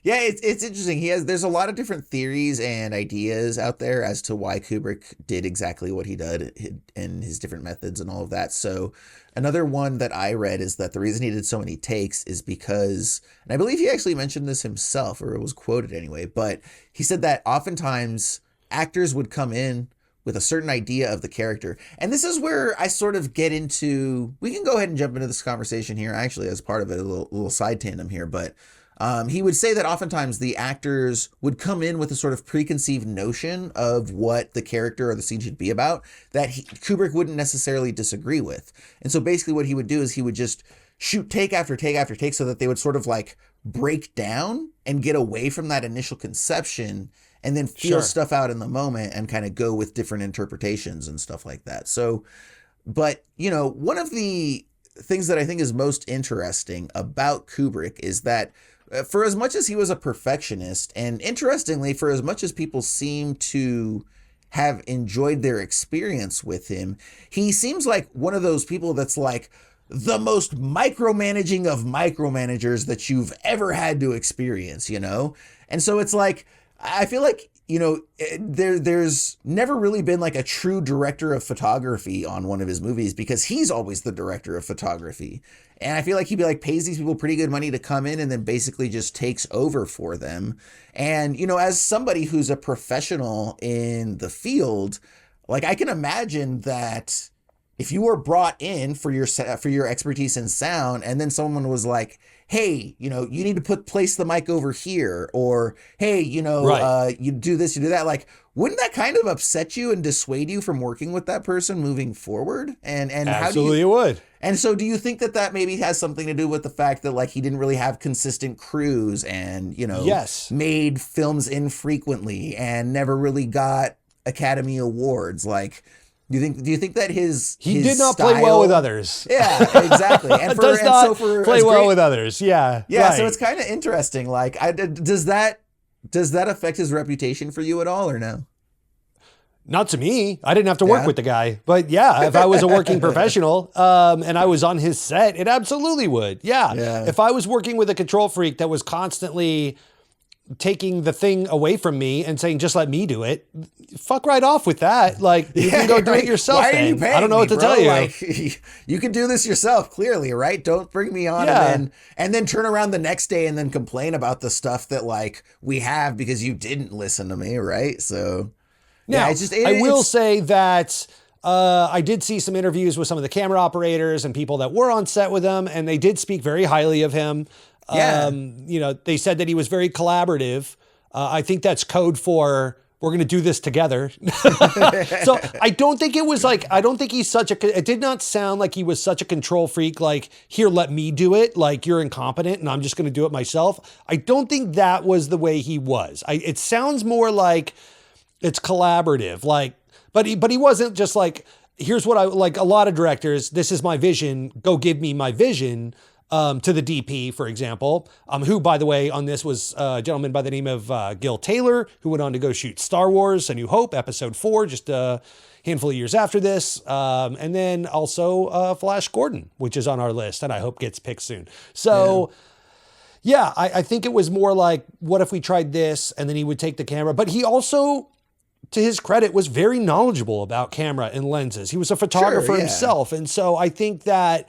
yeah, it's interesting. There's a lot of different theories and ideas out there as to why Kubrick did exactly what he did and his different methods and all of that. So another one that I read is that the reason he did so many takes is because, and I believe he actually mentioned this himself, or it was quoted anyway, but he said that oftentimes actors would come in with a certain idea of the character. And this is where I sort of get into, we can go ahead and jump into this conversation here, actually, as part of it, a little side tandem here, but he would say that oftentimes the actors would come in with a sort of preconceived notion of what the character or the scene should be about that Kubrick wouldn't necessarily disagree with. And so basically what he would do is he would just shoot take after take after take so that they would sort of like break down and get away from that initial conception and then feel stuff out in the moment and kind of go with different interpretations and stuff like that. So, but, one of the things that I think is most interesting about Kubrick is that for as much as he was a perfectionist, and interestingly, for as much as people seem to have enjoyed their experience with him, he seems like one of those people that's like the most micromanaging of micromanagers that you've ever had to experience, And so it's like, I feel like, there's never really been like a true director of photography on one of his movies because he's always the director of photography. And I feel like he pays these people pretty good money to come in and then basically just takes over for them. And, as somebody who's a professional in the field, like I can imagine that if you were brought in for your expertise in sound and then someone was like, hey, you need to place the mic over here, or hey, you do this, you do that. Like, wouldn't that kind of upset you and dissuade you from working with that person moving forward? And
absolutely it would.
And so do you think that maybe has something to do with the fact that like he didn't really have consistent crews and, made films infrequently and never really got Academy Awards? Like, do you think that he
did not
style,
play well with others?
Yeah, exactly. And
play well with others. Yeah.
Yeah.
Right.
So it's kind of interesting. Like, does that affect his reputation for you at all or no?
Not to me. I didn't have to work with the guy, but yeah, if I was a working professional, and I was on his set, it absolutely would. Yeah. If I was working with a control freak that was constantly taking the thing away from me and saying, just let me do it, fuck right off with that. Like, you can go do it yourself.
Why are you paying
I don't know
me,
what to
bro?
tell you.
Like, you can do this yourself, clearly, right? Don't bring me on and then turn around the next day and then complain about the stuff that like we have because you didn't listen to me, right? So
now, I will say that I did see some interviews with some of the camera operators and people that were on set with him, and they did speak very highly of him.
Yeah.
They said that he was very collaborative. I think that's code for we're going to do this together. So I don't think it did not sound like he was such a control freak. Like, here, let me do it. Like, you're incompetent and I'm just going to do it myself. I don't think that was the way he was. It sounds more like it's collaborative. Like, but he wasn't just like, here's what I like. A lot of directors, this is my vision. Go give me my vision. To the DP, for example, who, by the way, on this was a gentleman by the name of Gil Taylor, who went on to go shoot Star Wars: A New Hope, Episode 4, just a handful of years after this. And then also Flash Gordon, which is on our list, and I hope gets picked soon. So, I think it was more like, what if we tried this? And then he would take the camera. But he also, to his credit, was very knowledgeable about camera and lenses. He was a photographer himself. And so I think that,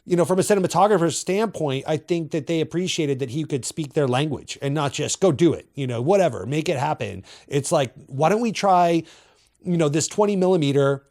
from a cinematographer's standpoint, I think that they appreciated that he could speak their language and not just go do it, whatever, make it happen. It's like, why don't we try, this 20 millimeter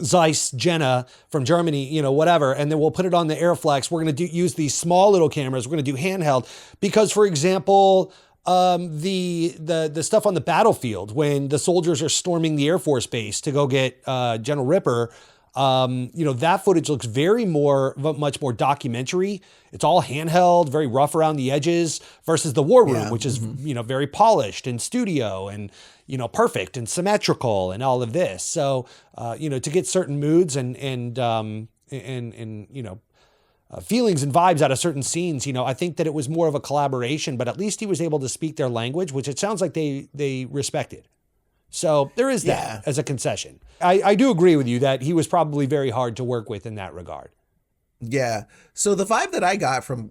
Zeiss Jenna from Germany, whatever, and then we'll put it on the Airflex. We're going to use these small little cameras. We're going to do handheld because, for example, the stuff on the battlefield when the soldiers are storming the Air Force Base to go get General Ripper. That footage looks much more documentary. It's all handheld, very rough around the edges, versus the War Room, which is, very polished and studio and, perfect and symmetrical and all of this. So, to get certain moods and feelings and vibes out of certain scenes, I think that it was more of a collaboration, but at least he was able to speak their language, which it sounds like they respected. So there is that as a concession. I do agree with you that he was probably very hard to work with in that regard.
Yeah. So the vibe that I got from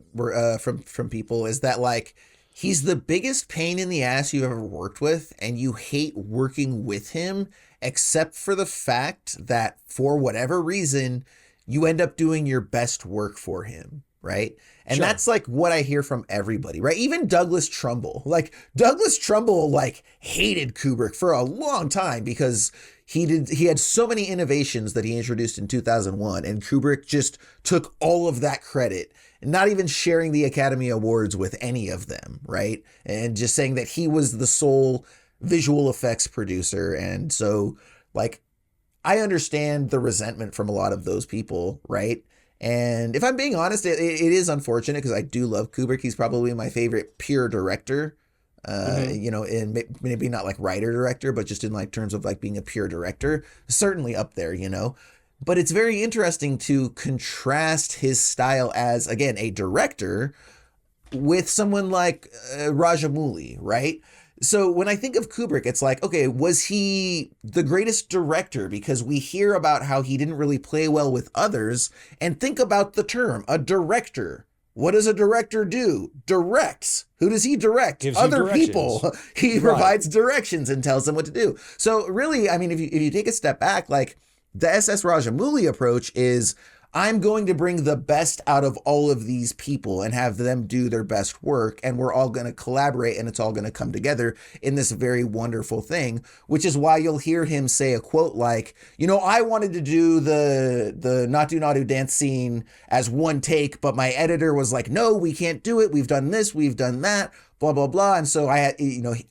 people is that, like, he's the biggest pain in the ass you've ever worked with, and you hate working with him, except for the fact that for whatever reason, you end up doing your best work for him, right? And that's like what I hear from everybody, right? Even Douglas Trumbull. Like, Douglas Trumbull, like, hated Kubrick for a long time because he had so many innovations that he introduced in 2001, and Kubrick just took all of that credit, not even sharing the Academy Awards with any of them, right? And just saying that he was the sole visual effects producer. And so, like, I understand the resentment from a lot of those people, right? And if I'm being honest, it is unfortunate because I do love Kubrick. He's probably my favorite pure director, and maybe not like writer director, but just in like terms of like being a pure director, certainly up there, But it's very interesting to contrast his style as, again, a director with someone like Rajamouli, right? So when I think of Kubrick, it's like, okay, was he the greatest director? Because we hear about how he didn't really play well with others. And think about the term, a director. What does a director do? Directs. Who does he direct?
Gives
other people. He provides directions and tells them what to do. So really, I mean, if you take a step back, like, the SS Rajamouli approach is, I'm going to bring the best out of all of these people and have them do their best work. And we're all going to collaborate and it's all going to come together in this very wonderful thing, which is why you'll hear him say a quote like, I wanted to do the Natu Natu dance scene as one take, but my editor was like, no, we can't do it. We've done this, we've done that, blah, blah, blah. And so I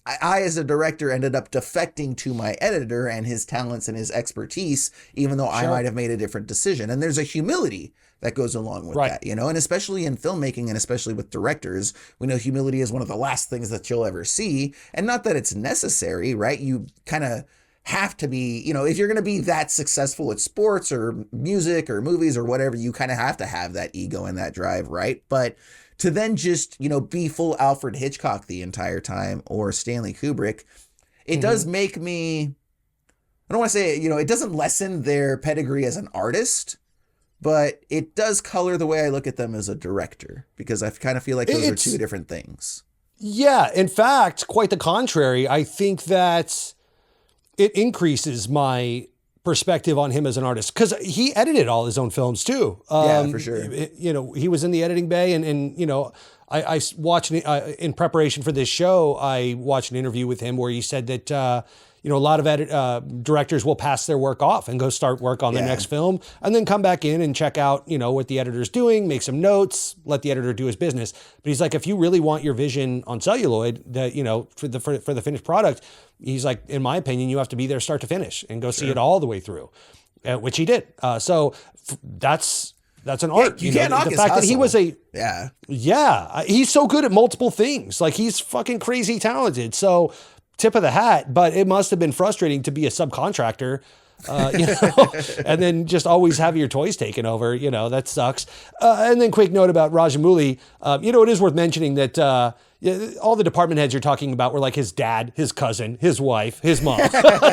as a director ended up defecting to my editor and his talents and his expertise, even though I might have made a different decision. And there's a humility that goes along with that, and especially in filmmaking and especially with directors, we know humility is one of the last things that you'll ever see. And not that it's necessary, right? You kind of have to be, if you're going to be that successful at sports or music or movies or whatever, you kind of have to have that ego and that drive, right? But to then just, be full Alfred Hitchcock the entire time or Stanley Kubrick, it does make me, I don't want to say, it doesn't lessen their pedigree as an artist, but it does color the way I look at them as a director, because I kind of feel like those are two different things. Yeah.
In fact, quite the contrary. I think that it increases my perspective on him as an artist, because he edited all his own films too.
Yeah, for sure.
He was in the editing bay, and I watched in preparation for this show, I watched an interview with him where he said that a lot of directors will pass their work off and go start work on the next film, and then come back in and check out what the editor's doing, make some notes, let the editor do his business. But he's like, if you really want your vision on celluloid, that for the finished product, he's like, in my opinion, you have to be there start to finish and go see it all the way through, which he did. So that's an art.
You can't knock
the
his
fact
hustle.
that he was he's so good at multiple things. Like, he's fucking crazy talented. So tip of the hat, but it must have been frustrating to be a subcontractor, and then just always have your toys taken over. That sucks. And then quick note about Rajamouli. It is worth mentioning that all the department heads you're talking about were like his dad, his cousin, his wife, his mom.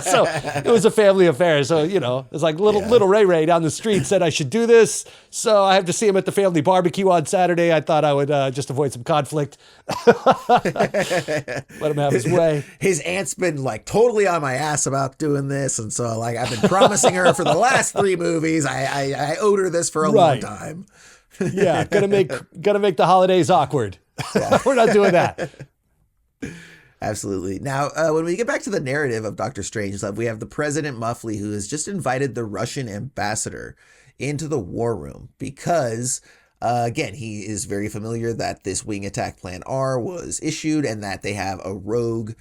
So it was a family affair. So, it's like little Ray down the street said I should do this. So I have to see him at the family barbecue on Saturday. I thought I would just avoid some conflict. Let him have his way.
His aunt's been like totally on my ass about doing this. And so like I've been promising her for the last 3 movies. I owed her this for a long time.
Yeah, gonna make the holidays awkward. Yeah. We're not doing that.
Absolutely. Now, when we get back to the narrative of Dr. Strangelove, we have the President Muffley, who has just invited the Russian ambassador into the war room because, again, he is very familiar that this wing attack plan R was issued and that they have a rogue,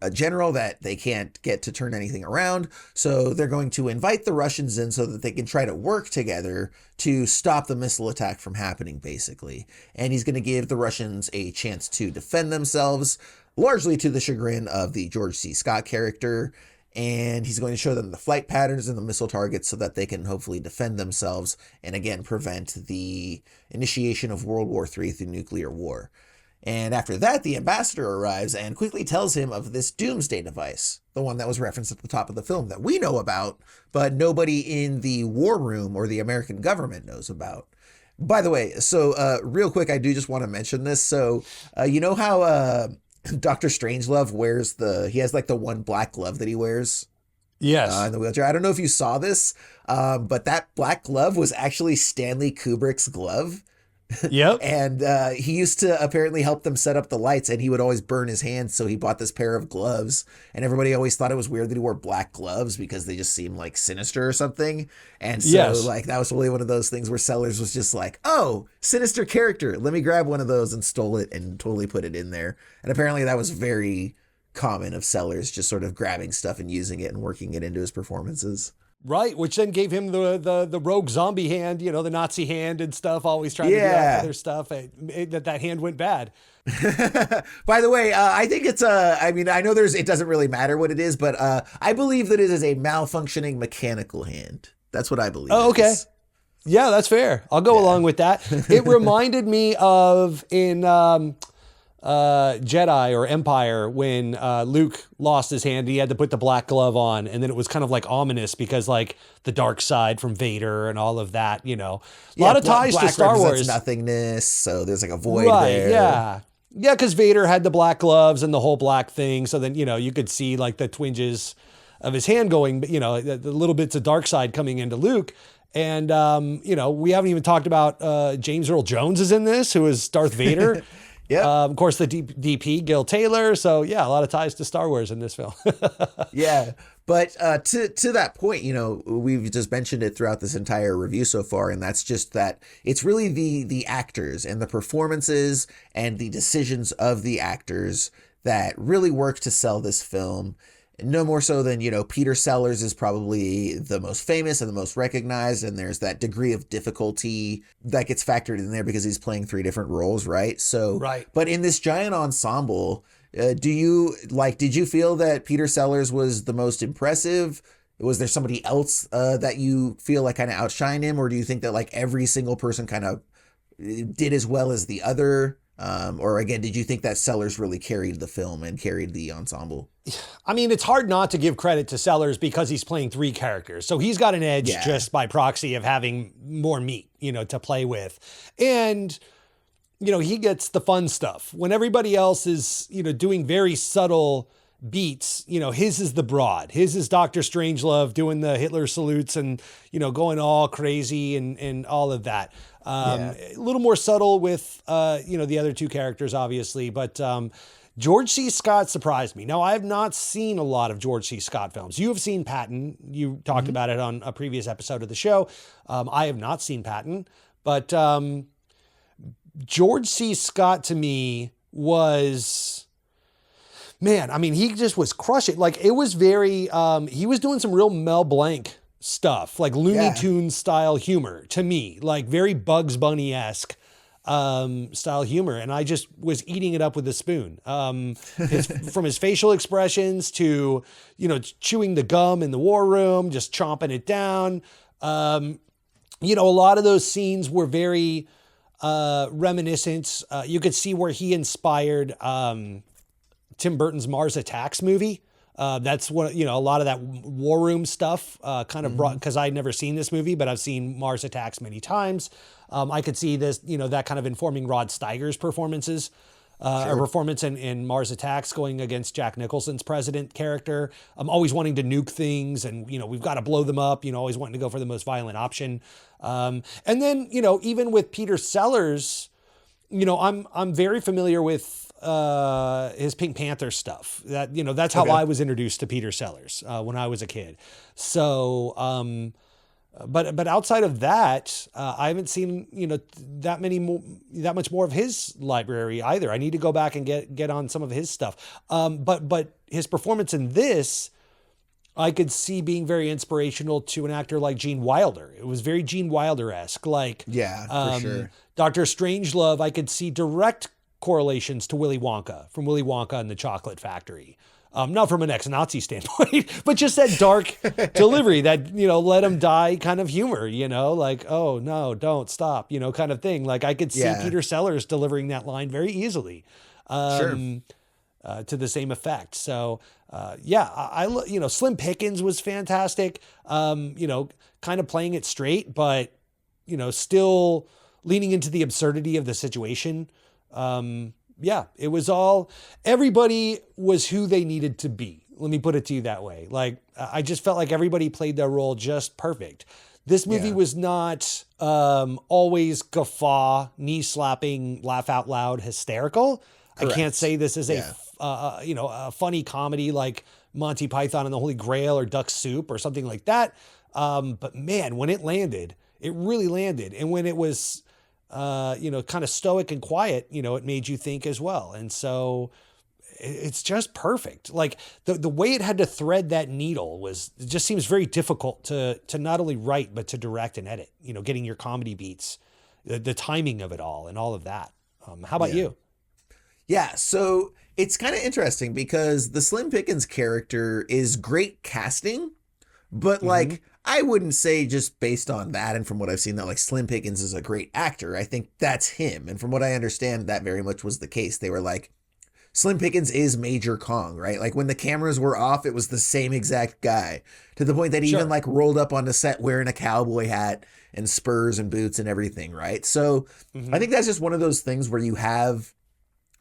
a general that they can't get to turn anything around. So they're going to invite the Russians in so that they can try to work together to stop the missile attack from happening, basically. And he's going to give the Russians a chance to defend themselves, largely to the chagrin of the George C. Scott character. And he's going to show them the flight patterns and the missile targets so that they can hopefully defend themselves and, again, prevent the initiation of World War III through nuclear war. And after that, the ambassador arrives and quickly tells him of this doomsday device, the one that was referenced at the top of the film that we know about, but nobody in the war room or the American government knows about. By the way, so real quick, I do just want to mention this. So you know how Dr. Strangelove he has like the one black glove that he wears?
Yes.
In the wheelchair. I don't know if you saw this, but that black glove was actually Stanley Kubrick's glove.
Yep.
And he used to apparently help them set up the lights, and he would always burn his hands, so he bought this pair of gloves. And everybody always thought it was weird that he wore black gloves because they just seemed like sinister or something. And so like that was really one of those things where Sellers was just like, oh, sinister character, let me grab one of those, and stole it and totally put it in there. And apparently that was very common of Sellers, just sort of grabbing stuff and using it and working it into his performances.
Right, which then gave him the rogue zombie hand, you know, the Nazi hand and stuff, always trying to do that other stuff. That hand went bad.
By the way, I think it's I mean, I know it doesn't really matter what it is, but I believe that it is a malfunctioning mechanical hand. That's what I believe.
Oh, okay. Yeah, that's fair. I'll go along with that. It reminded me of in Jedi or Empire when Luke lost his hand. He had to put the black glove on, and then it was kind of like ominous because like the dark side from Vader and all of that, you know, a lot of ties to Star Wars.
Nothingness, so there's like a void there.
Yeah, because Vader had the black gloves and the whole black thing, so then you know you could see like the twinges of his hand going, you know, the little bits of dark side coming into Luke. And you know, we haven't even talked about James Earl Jones is in this, who is Darth Vader. Yeah. Of course, the DP, Gil Taylor. So, yeah, a lot of ties to Star Wars in this film.
Yeah. But to that point, you know, we've just mentioned it throughout this entire review so far. And that's just that it's really the actors and the performances and the decisions of the actors that really work to sell this film. No more so than, you know, Peter Sellers is probably the most famous and the most recognized. And there's that degree of difficulty that gets factored in there because he's playing 3 different roles, right? So,
right.
But in this giant ensemble, did you feel that Peter Sellers was the most impressive? Was there somebody else that you feel like kind of outshined him? Or do you think that like every single person kind of did as well as the other? Or again, did you think that Sellers really carried the film and carried the ensemble?
I mean, it's hard not to give credit to Sellers because he's playing 3 characters. So he's got an edge just by proxy of having more meat, you know, to play with. And, you know, he gets the fun stuff. When everybody else is, you know, doing very subtle beats, you know, his is the broad. His is Dr. Strangelove doing the Hitler salutes and, you know, going all crazy and all of that. A little more subtle with, you know, the other 2 characters, obviously. But George C. Scott surprised me. Now, I have not seen a lot of George C. Scott films. You have seen Patton. You talked about it on a previous episode of the show. I have not seen Patton. But George C. Scott, to me, was... Man, I mean, he just was crushing. Like, it was very... he was doing some real Mel Blanc stuff, like Looney Tunes style humor to me, like very Bugs Bunny-esque style humor. And I just was eating it up with a spoon. From his facial expressions to, you know, chewing the gum in the war room, just chomping it down. You know, a lot of those scenes were very reminiscent. You could see where he inspired Tim Burton's Mars Attacks movie. That's what, you know, a lot of that war room stuff kind of brought, because I'd never seen this movie, but I've seen Mars Attacks many times. I could see this, you know, that kind of informing Rod Steiger's performances, a performance in Mars Attacks going against Jack Nicholson's president character. I'm always wanting to nuke things and, you know, we've got to blow them up, you know, always wanting to go for the most violent option. And then, you know, even with Peter Sellers, you know, I'm very familiar with his Pink Panther stuff. That, you know, that's how I was introduced to Peter Sellers when I was a kid. So But outside of that, I haven't seen, that much more of his library either. I need to go back and get on some of his stuff. But his performance in this, I could see being very inspirational to an actor like Gene Wilder. It was very Gene Wilder-esque. Like,
for sure.
Dr. Strangelove, I could see direct correlations to Willy Wonka, from Willy Wonka and the Chocolate Factory. Not from an ex-Nazi standpoint, but just that dark delivery, that, let him die kind of humor, like, oh no, don't stop, kind of thing. Like, I could see Peter Sellers delivering that line very easily, to the same effect. So, Slim Pickens was fantastic, kind of playing it straight, but, still leaning into the absurdity of the situation. It was everybody was who they needed to be. Let me put it to you that way. Like, I just felt like everybody played their role just perfect. This movie was not always guffaw, knee slapping, laugh out loud, hysterical. Correct. I can't say this is a funny comedy like Monty Python and the Holy Grail or Duck Soup or something like that. But man, when it landed, it really landed. And when it was kind of stoic and quiet, it made you think as well. And so it's just perfect. Like the way it had to thread that needle it just seems very difficult to not only write, but to direct and edit, getting your comedy beats, the timing of it all and all of that. How about you?
Yeah. So it's kind of interesting because the Slim Pickens character is great casting, but like, I wouldn't say just based on that and from what I've seen that like Slim Pickens is a great actor. I think that's him. And from what I understand, that very much was the case. They were like, Slim Pickens is Major Kong, right? Like when the cameras were off, it was the same exact guy, to the point that he even like rolled up on the set wearing a cowboy hat and spurs and boots and everything, right? So I think that's just one of those things where you have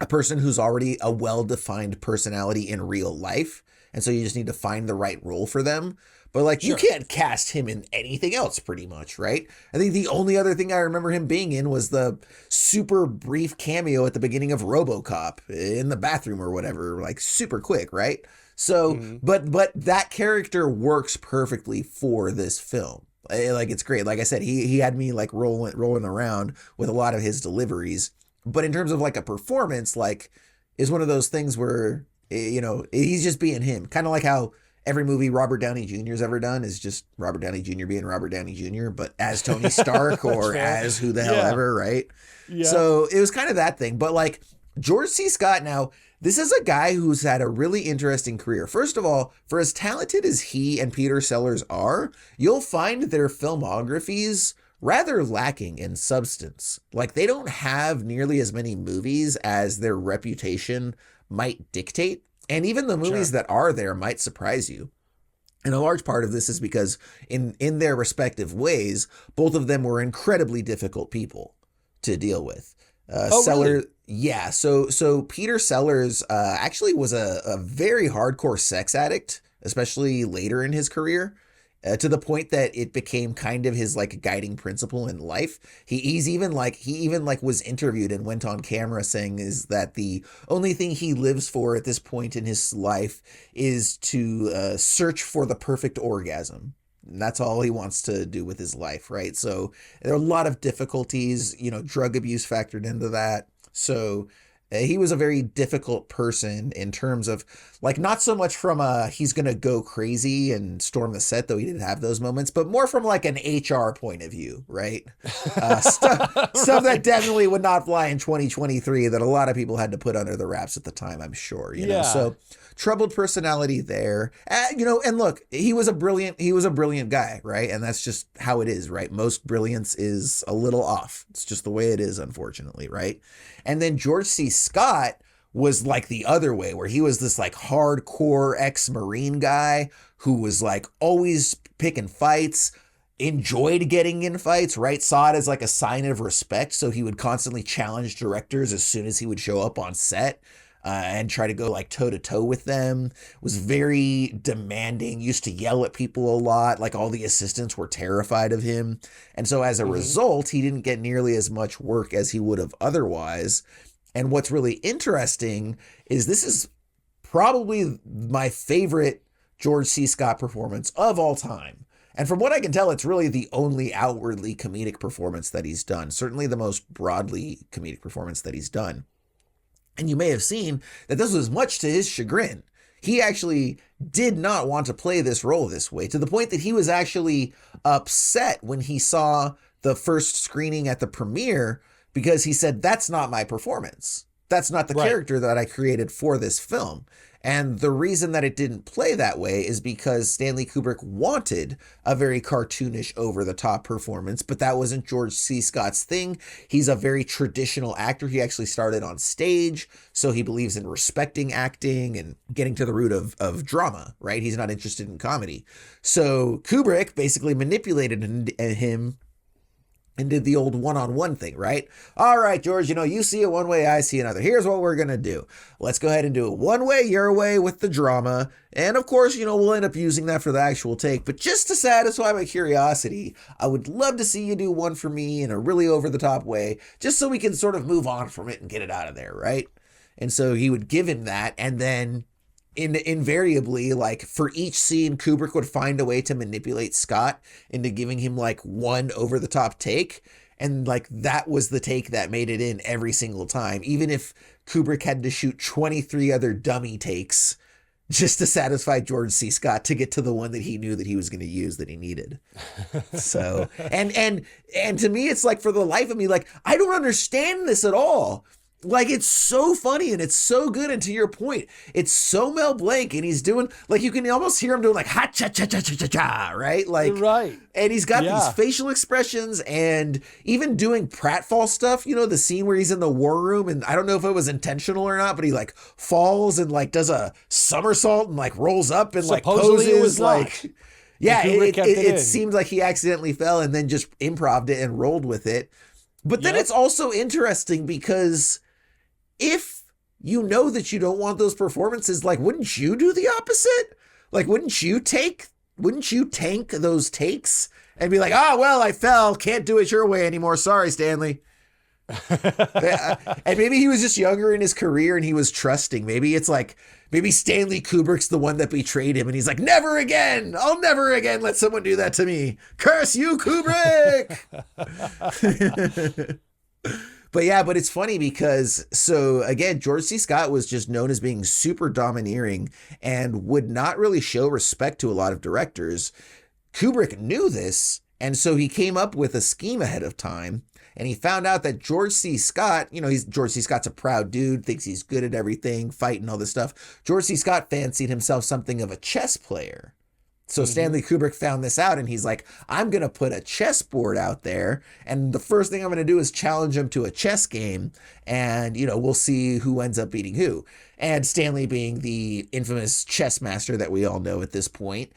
a person who's already a well-defined personality in real life. And so you just need to find the right role for them. But like, you can't cast him in anything else pretty much, right? I think the only other thing I remember him being in was the super brief cameo at the beginning of RoboCop in the bathroom or whatever, like super quick, right? So, but that character works perfectly for this film. Like, it's great. Like I said, he had me like rolling around with a lot of his deliveries. But in terms of like a performance, like, is one of those things where, he's just being him. Kind of like how every movie Robert Downey Jr. has ever done is just Robert Downey Jr. being Robert Downey Jr., but as Tony Stark or as who the hell ever, right? Yeah. So it was kind of that thing. But like George C. Scott now, this is a guy who's had a really interesting career. First of all, for as talented as he and Peter Sellers are, you'll find their filmographies rather lacking in substance. Like they don't have nearly as many movies as their reputation might dictate. And even the movies that are there might surprise you. And a large part of this is because in their respective ways, both of them were incredibly difficult people to deal with.
Really?
Yeah. So Peter Sellers actually was a very hardcore sex addict, especially later in his career. To the point that it became kind of his like guiding principle in life. He even was interviewed and went on camera saying is that the only thing he lives for at this point in his life is to search for the perfect orgasm. And that's all he wants to do with his life, right? So there are a lot of difficulties, drug abuse factored into that. So he was a very difficult person in terms of like, not so much from he's going to go crazy and storm the set, though he didn't have those moments, but more from like an HR point of view, right? Stuff that definitely would not fly in 2023 that a lot of people had to put under the wraps at the time, I'm sure, know? So troubled personality there, and look, he was a brilliant guy, right? And that's just how it is, right? Most brilliance is a little off. It's just the way it is, unfortunately, right? And then George C. Scott was like the other way, where he was this like hardcore ex-Marine guy who was like always picking fights, enjoyed getting in fights, right? Saw it as like a sign of respect. So he would constantly challenge directors as soon as he would show up on set. And try to go like toe to toe with them, was very demanding, used to yell at people a lot. Like all the assistants were terrified of him. And so as a result, he didn't get nearly as much work as he would have otherwise. And what's really interesting is this is probably my favorite George C. Scott performance of all time. And from what I can tell, it's really the only outwardly comedic performance that he's done. Certainly the most broadly comedic performance that he's done. And you may have seen that this was much to his chagrin. He actually did not want to play this role this way, to the point that he was actually upset when he saw the first screening at the premiere, because he said, that's not my performance. That's not the character that I created for this film. And the reason that it didn't play that way is because Stanley Kubrick wanted a very cartoonish, over-the-top performance, but that wasn't George C. Scott's thing. He's a very traditional actor. He actually started on stage, so he believes in respecting acting and getting to the root of drama, right? He's not interested in comedy. So Kubrick basically manipulated him and did the old one-on-one thing, right? All right, George, you see it one way, I see another. Here's what we're going to do. Let's go ahead and do it one way, your way, with the drama. And of course, we'll end up using that for the actual take. But just to satisfy my curiosity, I would love to see you do one for me in a really over-the-top way, just so we can sort of move on from it and get it out of there, right? And so he would give him that, and then invariably, like, for each scene, Kubrick would find a way to manipulate Scott into giving him like one over the top take. And like, that was the take that made it in every single time, even if Kubrick had to shoot 23 other dummy takes just to satisfy George C. Scott to get to the one that he knew that he was going to use, that he needed. So, and to me, it's like, for the life of me, like, I don't understand this at all. Like, it's so funny and it's so good. And to your point, it's so Mel Blanc, and he's doing, like, you can almost hear him doing like ha cha cha cha cha cha cha, right? Like,
right.
And he's got these facial expressions, and even doing pratfall stuff, the scene where he's in the war room, and I don't know if it was intentional or not, but he like falls and like does a somersault and like rolls up and
Supposedly
like poses,
it was
like, yeah,
it
seemed like he accidentally fell and then just improv'd it and rolled with it. But then it's also interesting because if you know that you don't want those performances, like, wouldn't you do the opposite? Like, wouldn't you tank those takes and be like, oh, well, I fell, can't do it your way anymore. Sorry, Stanley. And maybe he was just younger in his career and he was trusting. Maybe it's like, maybe Stanley Kubrick's the one that betrayed him, and he's like, never again. I'll never again let someone do that to me. Curse you, Kubrick. But it's funny because, so again, George C. Scott was just known as being super domineering and would not really show respect to a lot of directors. Kubrick knew this, and so he came up with a scheme ahead of time, and he found out that George C. Scott, George C. Scott's a proud dude, thinks he's good at everything, fighting, all this stuff. George C. Scott fancied himself something of a chess player. So Stanley Kubrick found this out, and he's like, I'm going to put a chessboard out there, and the first thing I'm going to do is challenge him to a chess game, and, we'll see who ends up beating who. And Stanley, being the infamous chess master that we all know at this point,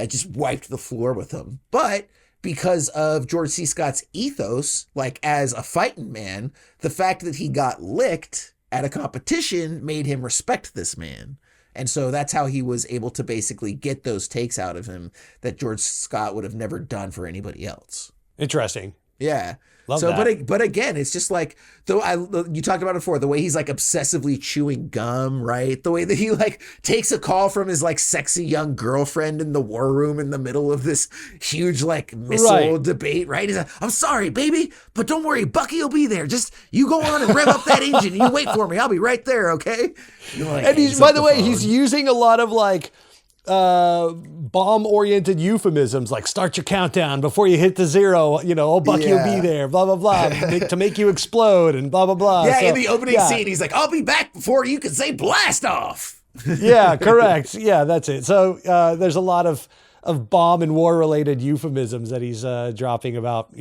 just wiped the floor with him. But because of George C. Scott's ethos, like, as a fighting man, the fact that he got licked at a competition made him respect this man. And so that's how he was able to basically get those takes out of him that George Scott would have never done for anybody else.
Interesting.
Yeah.
Love that.
But again, it's just like, you talked about it before, the way he's like obsessively chewing gum, right? The way that he like takes a call from his like sexy young girlfriend in the war room in the middle of this huge like missile debate, right? He's like, I'm sorry, baby, but don't worry, Bucky will be there. Just you go on and rev up that engine. You wait for me. I'll be right there, okay? Like,
and he's, by the way, he's using a lot of like bomb-oriented euphemisms, like start your countdown before you hit the zero, Bucky will be there, blah, blah, blah, to make you explode and blah, blah, blah.
Yeah, so, in the opening scene, he's like, I'll be back before you can say blast off.
Yeah, correct. Yeah, that's it. So there's a lot of bomb and war-related euphemisms that he's dropping about,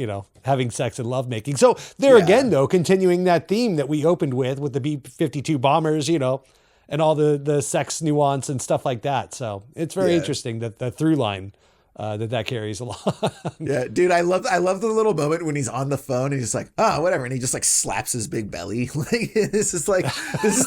having sex and lovemaking. So there again, though, continuing that theme that we opened with the B-52 bombers, and all the sex nuance and stuff like that. So it's very interesting that the through line that carries along.
Yeah, dude, I love the little moment when he's on the phone and he's like, oh, whatever. And he just like slaps his big belly. Like, this is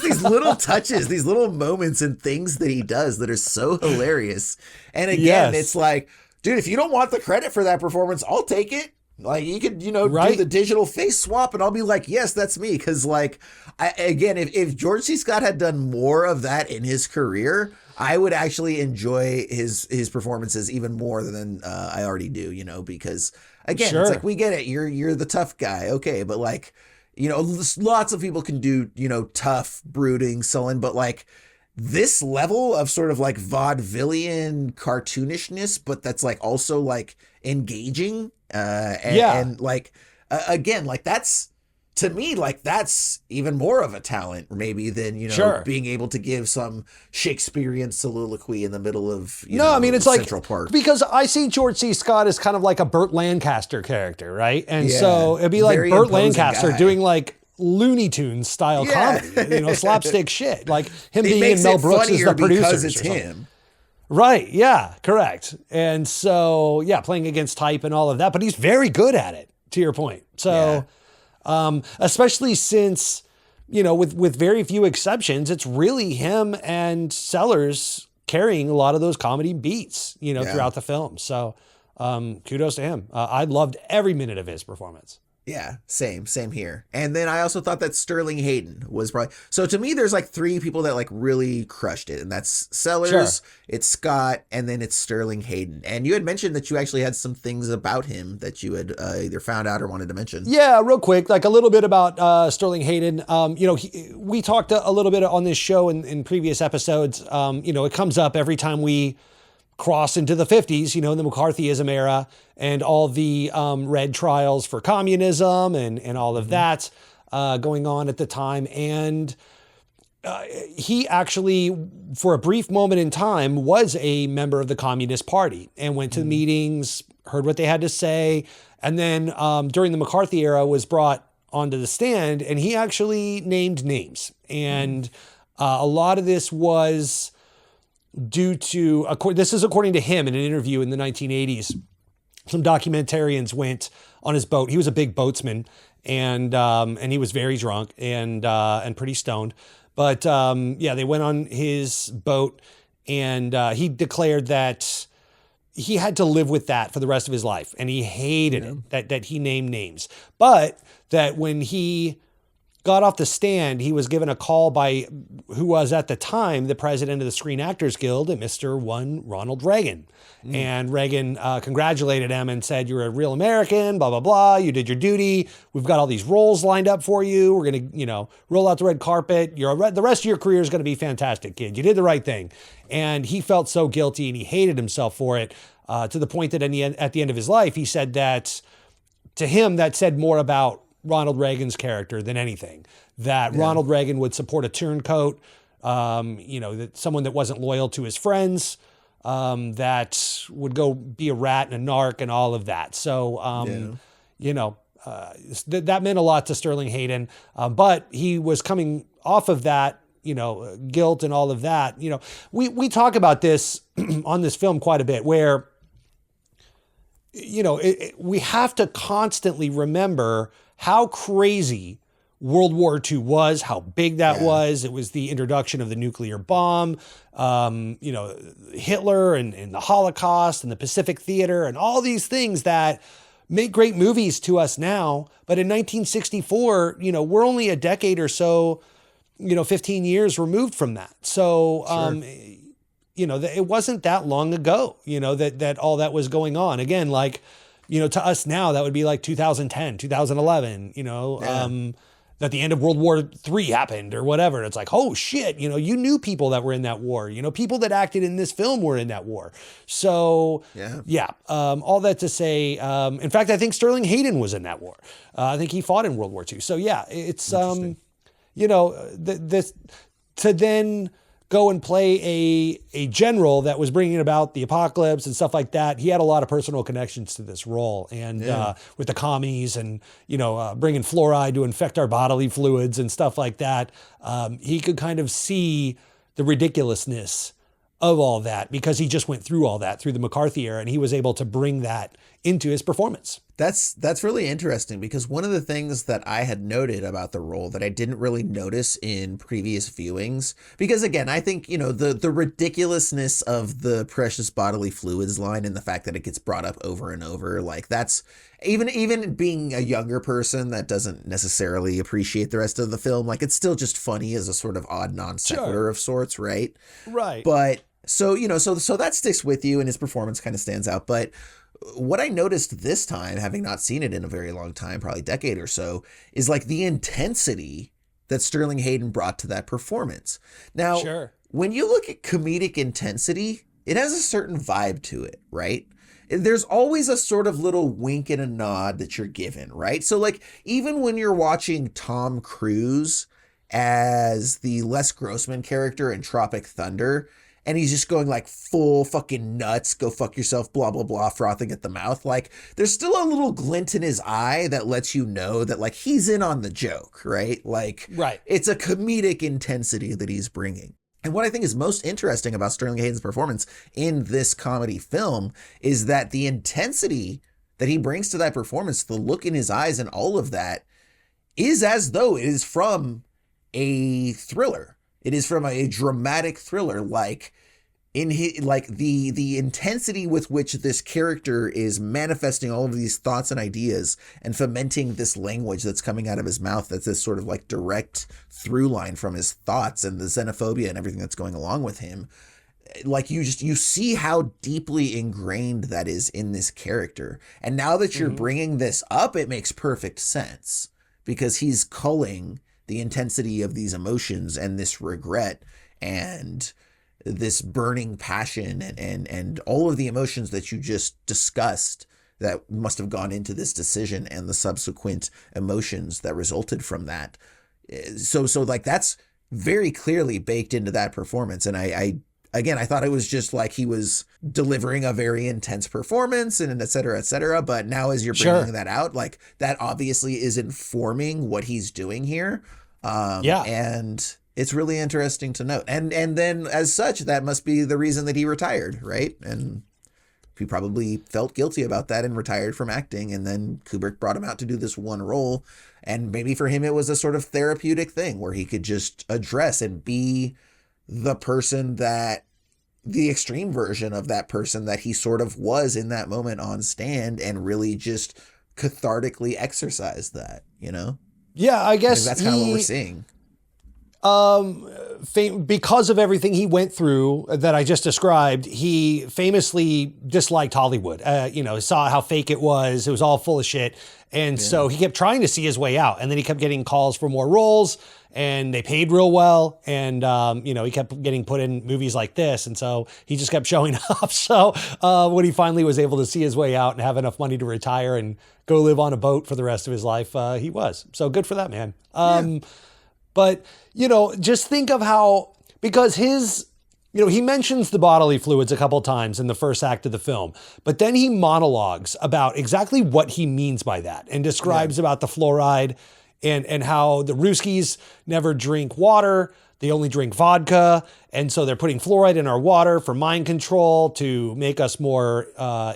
these little touches, these little moments and things that he does that are so hilarious. And again, it's like, dude, if you don't want the credit for that performance, I'll take it. Like, you could, do the digital face swap and I'll be like, yes, that's me. Because, like, if George C. Scott had done more of that in his career, I would actually enjoy his performances even more than I already do, you know, because again, it's like, we get it. You're the tough guy. Okay. But like, you know, lots of people can do, you know, tough, brooding, sullen, but like this level of sort of like vaudevillian cartoonishness, but that's like also like engaging. And like, again, like that's, to me, like that's even more of a talent maybe than, you know, being able to give some Shakespearean soliloquy in the middle of, you know,
I mean, it's
Central
like,
Park.
because I see George C. Scott as kind of like a Burt Lancaster character, right? And so it'd be like Burt Lancaster doing like Looney Tunes style comedy, you know, slapstick shit, like him being in Mel Brooks as the producer. Because it's him. Right. Yeah, correct. And so, yeah, playing against type and all of that, but he's very good at it, to your point. So, especially since, you know, with very few exceptions, it's really him and Sellers carrying a lot of those comedy beats, you know, throughout the film. So kudos to him. I loved every minute of his performance.
Yeah, same here. And then I also thought that Sterling Hayden was probably, so to me, there's like three people that like really crushed it. And that's Sellers, it's Scott, and then it's Sterling Hayden. And you had mentioned that you actually had some things about him that you had either found out or wanted to mention.
Yeah, real quick, like a little bit about Sterling Hayden. You know, we talked a little bit on this show in previous episodes. You know, it comes up every time we cross into the 50s, you know, in the McCarthyism era and all the red trials for communism and all of that going on at the time. And he actually, for a brief moment in time, was a member of the Communist Party and went to the meetings, heard what they had to say. And then during the McCarthy era was brought onto the stand and he actually named names. And a lot of this was due to, this is according to him in an interview in the 1980s, some documentarians went on his boat. He was a big boatsman and he was very drunk and pretty stoned. But they went on his boat and he declared that he had to live with that for the rest of his life. And he hated it that he named names, but that when he got off the stand, he was given a call by who was at the time the president of the Screen Actors Guild, Mr. One Ronald Reagan. And Reagan congratulated him and said, "You're a real American, blah, blah, blah. You did your duty. We've got all these roles lined up for you. We're going to, you know, roll out the red carpet. The rest of your career is going to be fantastic, kid. You did the right thing." And he felt so guilty and he hated himself for it to the point that at the end of his life, he said that to him, that said more about Ronald Reagan's character than anything, that Ronald Reagan would support a turncoat, you know, that someone that wasn't loyal to his friends, that would go be a rat and a narc and all of that. So, you know, that meant a lot to Sterling Hayden, but he was coming off of that, you know, guilt and all of that. You know, we talk about this on this film quite a bit where, you know, we have to constantly remember how crazy World War II was, how big that was. It was the introduction of the nuclear bomb, you know, Hitler and the Holocaust and the Pacific Theater and all these things that make great movies to us now. But in 1964, you know, we're only a decade or so, you know, 15 years removed from that. So, you know, it wasn't that long ago, you know, that all that was going on. Again, like, you know, to us now, that would be like 2010, 2011, you know, that the end of World War III happened or whatever. And it's like, oh shit, you know, you knew people that were in that war, you know, people that acted in this film were in that war. So all that to say, in fact, I think Sterling Hayden was in that war. I think he fought in World War II. So yeah, it's, you know, this to then go and play a general that was bringing about the apocalypse and stuff like that. He had a lot of personal connections to this role and with the commies and, you know, bringing fluoride to infect our bodily fluids and stuff like that. He could kind of see the ridiculousness of all that because he just went through all that through the McCarthy era and he was able to bring that into his performance.
That's really interesting because one of the things that I had noted about the role that I didn't really notice in previous viewings, because again, I think, you know, the ridiculousness of the precious bodily fluids line and the fact that it gets brought up over and over, like that's even being a younger person that doesn't necessarily appreciate the rest of the film, like it's still just funny as a sort of odd non sequitur of sorts, right?
Right.
But So, so that sticks with you and his performance kind of stands out. But what I noticed this time, having not seen it in a very long time, probably a decade or so, is like the intensity that Sterling Hayden brought to that performance. Now,
Sure.
when you look at comedic intensity, it has a certain vibe to it, right? There's always a sort of little wink and a nod that you're given, right? So like even when you're watching Tom Cruise as the Les Grossman character in Tropic Thunder, and he's just going like full fucking nuts, go fuck yourself, blah, blah, blah, frothing at the mouth. Like there's still a little glint in his eye that lets you know that like he's in on the joke, right? Like
Right.
it's a comedic intensity that he's bringing. And what I think is most interesting about Sterling Hayden's performance in this comedy film is that the intensity that he brings to that performance, the look in his eyes and all of that is as though it is from a thriller. It is from a dramatic thriller, like in his, like the intensity with which this character is manifesting all of these thoughts and ideas and fomenting this language that's coming out of his mouth. That's this sort of like direct through line from his thoughts and the xenophobia and everything that's going along with him. Like you see how deeply ingrained that is in this character. And now that you're bringing this up, it makes perfect sense because he's culling the intensity of these emotions and this regret and this burning passion and all of the emotions that you just discussed that must have gone into this decision and the subsequent emotions that resulted from that. So like that's very clearly baked into that performance. And I thought it was just like he was delivering a very intense performance and et cetera. But now as you're bringing that out, like that obviously is informing what he's doing here. And it's really interesting to note. And then as such, that must be the reason that he retired, right? And he probably felt guilty about that and retired from acting. And then Kubrick brought him out to do this one role. And maybe for him, it was a sort of therapeutic thing where he could just address and be the person that the extreme version of that person that he sort of was in that moment on Stand and really just cathartically exercise that,
Yeah, I guess
that's kind of what we're seeing.
Because of everything he went through that I just described, he famously disliked Hollywood. Saw how fake it was. It was all full of shit. And so he kept trying to see his way out. And then he kept getting calls for more roles and they paid real well. And, he kept getting put in movies like this. And so he just kept showing up. So when he finally was able to see his way out and have enough money to retire and go live on a boat for the rest of his life, he was. So good for that man. But, just think of how, because he mentions the bodily fluids a couple times in the first act of the film, but then he monologues about exactly what he means by that and describes about the fluoride and how the Ruskies never drink water. They only drink vodka. And so they're putting fluoride in our water for mind control to make us more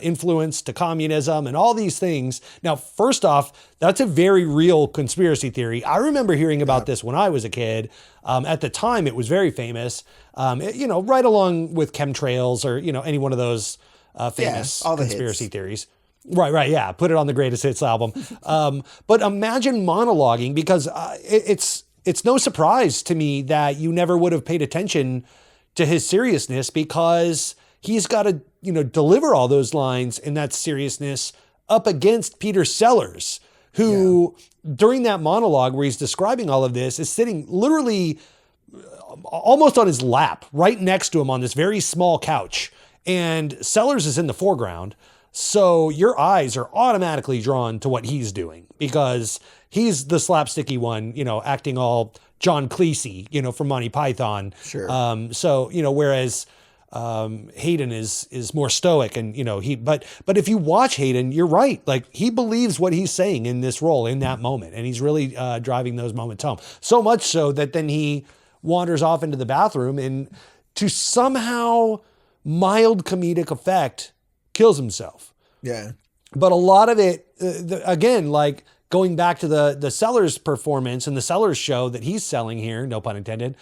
influenced to communism and all these things. Now, first off, that's a very real conspiracy theory. I remember hearing about this when I was a kid. At the time, it was very famous, right along with chemtrails or, any one of those famous conspiracy theories. Right. Yeah. Put it on the greatest hits album. But imagine monologuing because it's no surprise to me that you never would have paid attention to his seriousness because he's got to, deliver all those lines and that seriousness up against Peter Sellers, who during that monologue where he's describing all of this is sitting literally almost on his lap right next to him on this very small couch. And Sellers is in the foreground. So your eyes are automatically drawn to what he's doing because he's the slapsticky one, acting all John Cleese, from Monty Python.
Sure.
Whereas Hayden is more stoic and, but if you watch Hayden, you're right. Like he believes what he's saying in this role in that moment. And he's really driving those moments home. So much so that then he wanders off into the bathroom and to somehow mild comedic effect kills himself.
Yeah.
But a lot of it, again, like going back to the Sellers performance and the Sellers show that he's selling here, no pun intended,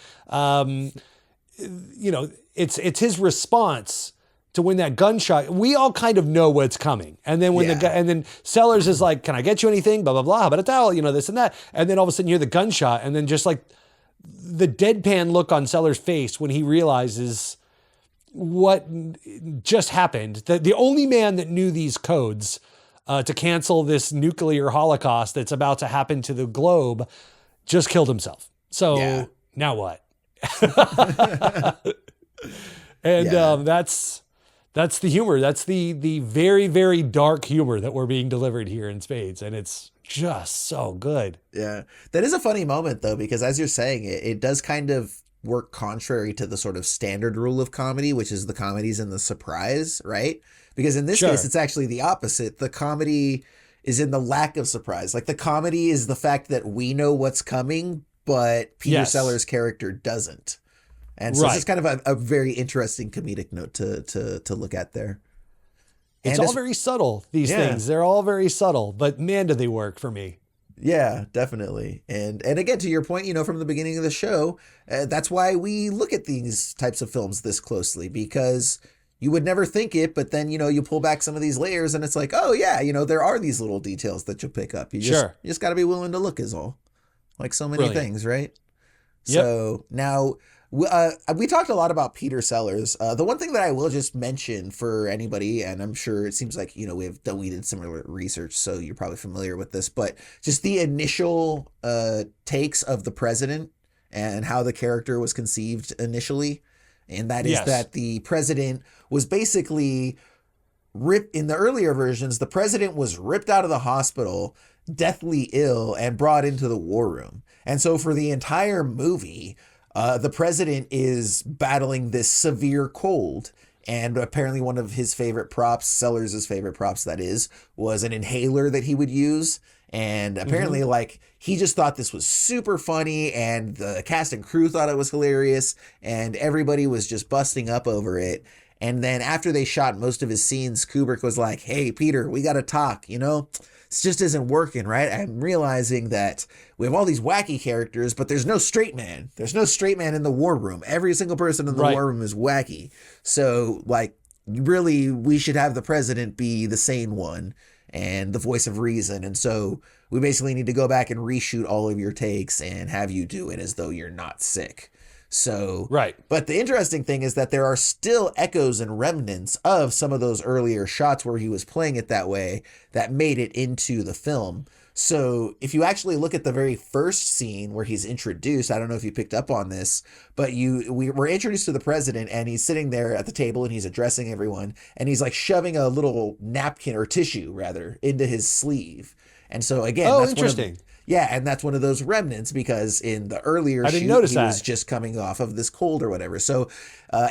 it's his response to when that gunshot, we all kind of know what's coming. And then when and then Sellers is like, can I get you anything? Blah, blah, blah. How about a towel? This and that. And then all of a sudden you hear the gunshot and then just like the deadpan look on Sellers' face when he realizes what just happened. The only man that knew these codes to cancel this nuclear holocaust that's about to happen to the globe just killed himself. So now what? And that's the humor. That's the very, very dark humor that we're being delivered here in spades. And it's just so good.
Yeah. That is a funny moment, though, because as you're saying, it does kind of work contrary to the sort of standard rule of comedy, which is the comedy's in the surprise, right? Because in this case, it's actually the opposite. The comedy is in the lack of surprise. Like the comedy is the fact that we know what's coming, but Peter Sellers' character doesn't. And so it's just kind of a very interesting comedic note to look at there.
It's all very subtle, these things. They're all very subtle, but man, do they work for me.
Yeah, definitely. And again, to your point, from the beginning of the show, that's why we look at these types of films this closely, because you would never think it, but then, you pull back some of these layers and it's like, oh yeah, there are these little details that you'll pick up. You just got to be willing to look is all. Like so many things, right? Yep. So now we talked a lot about Peter Sellers. The one thing that I will just mention for anybody, and I'm sure it seems like, we did similar research, so you're probably familiar with this, but just the initial takes of the president and how the character was conceived initially. And that is that the president was basically ripped in the earlier versions. The president was ripped out of the hospital, deathly ill, and brought into the war room. And so for the entire movie, the president is battling this severe cold. And apparently one of his favorite props, Sellers' favorite props, that is, was an inhaler that he would use. And apparently, he just thought this was super funny, and the cast and crew thought it was hilarious, and everybody was just busting up over it. And then after they shot most of his scenes, Kubrick was like, hey, Peter, we got to talk, This just isn't working, right? I'm realizing that we have all these wacky characters, but there's no straight man. There's no straight man in the war room. Every single person in the war room is wacky. So, really, we should have the president be the sane one and the voice of reason. And so we basically need to go back and reshoot all of your takes and have you do it as though you're not sick. So, but the interesting thing is that there are still echoes and remnants of some of those earlier shots where he was playing it that way that made it into the film. So if you actually look at the very first scene where he's introduced, I don't know if you picked up on this, but we were introduced to the president, and he's sitting there at the table and he's addressing everyone, and he's shoving a little napkin or tissue rather into his sleeve. And so again, that's interesting. And that's one of those remnants, because in the earlier shoot, he was just coming off of this cold or whatever. So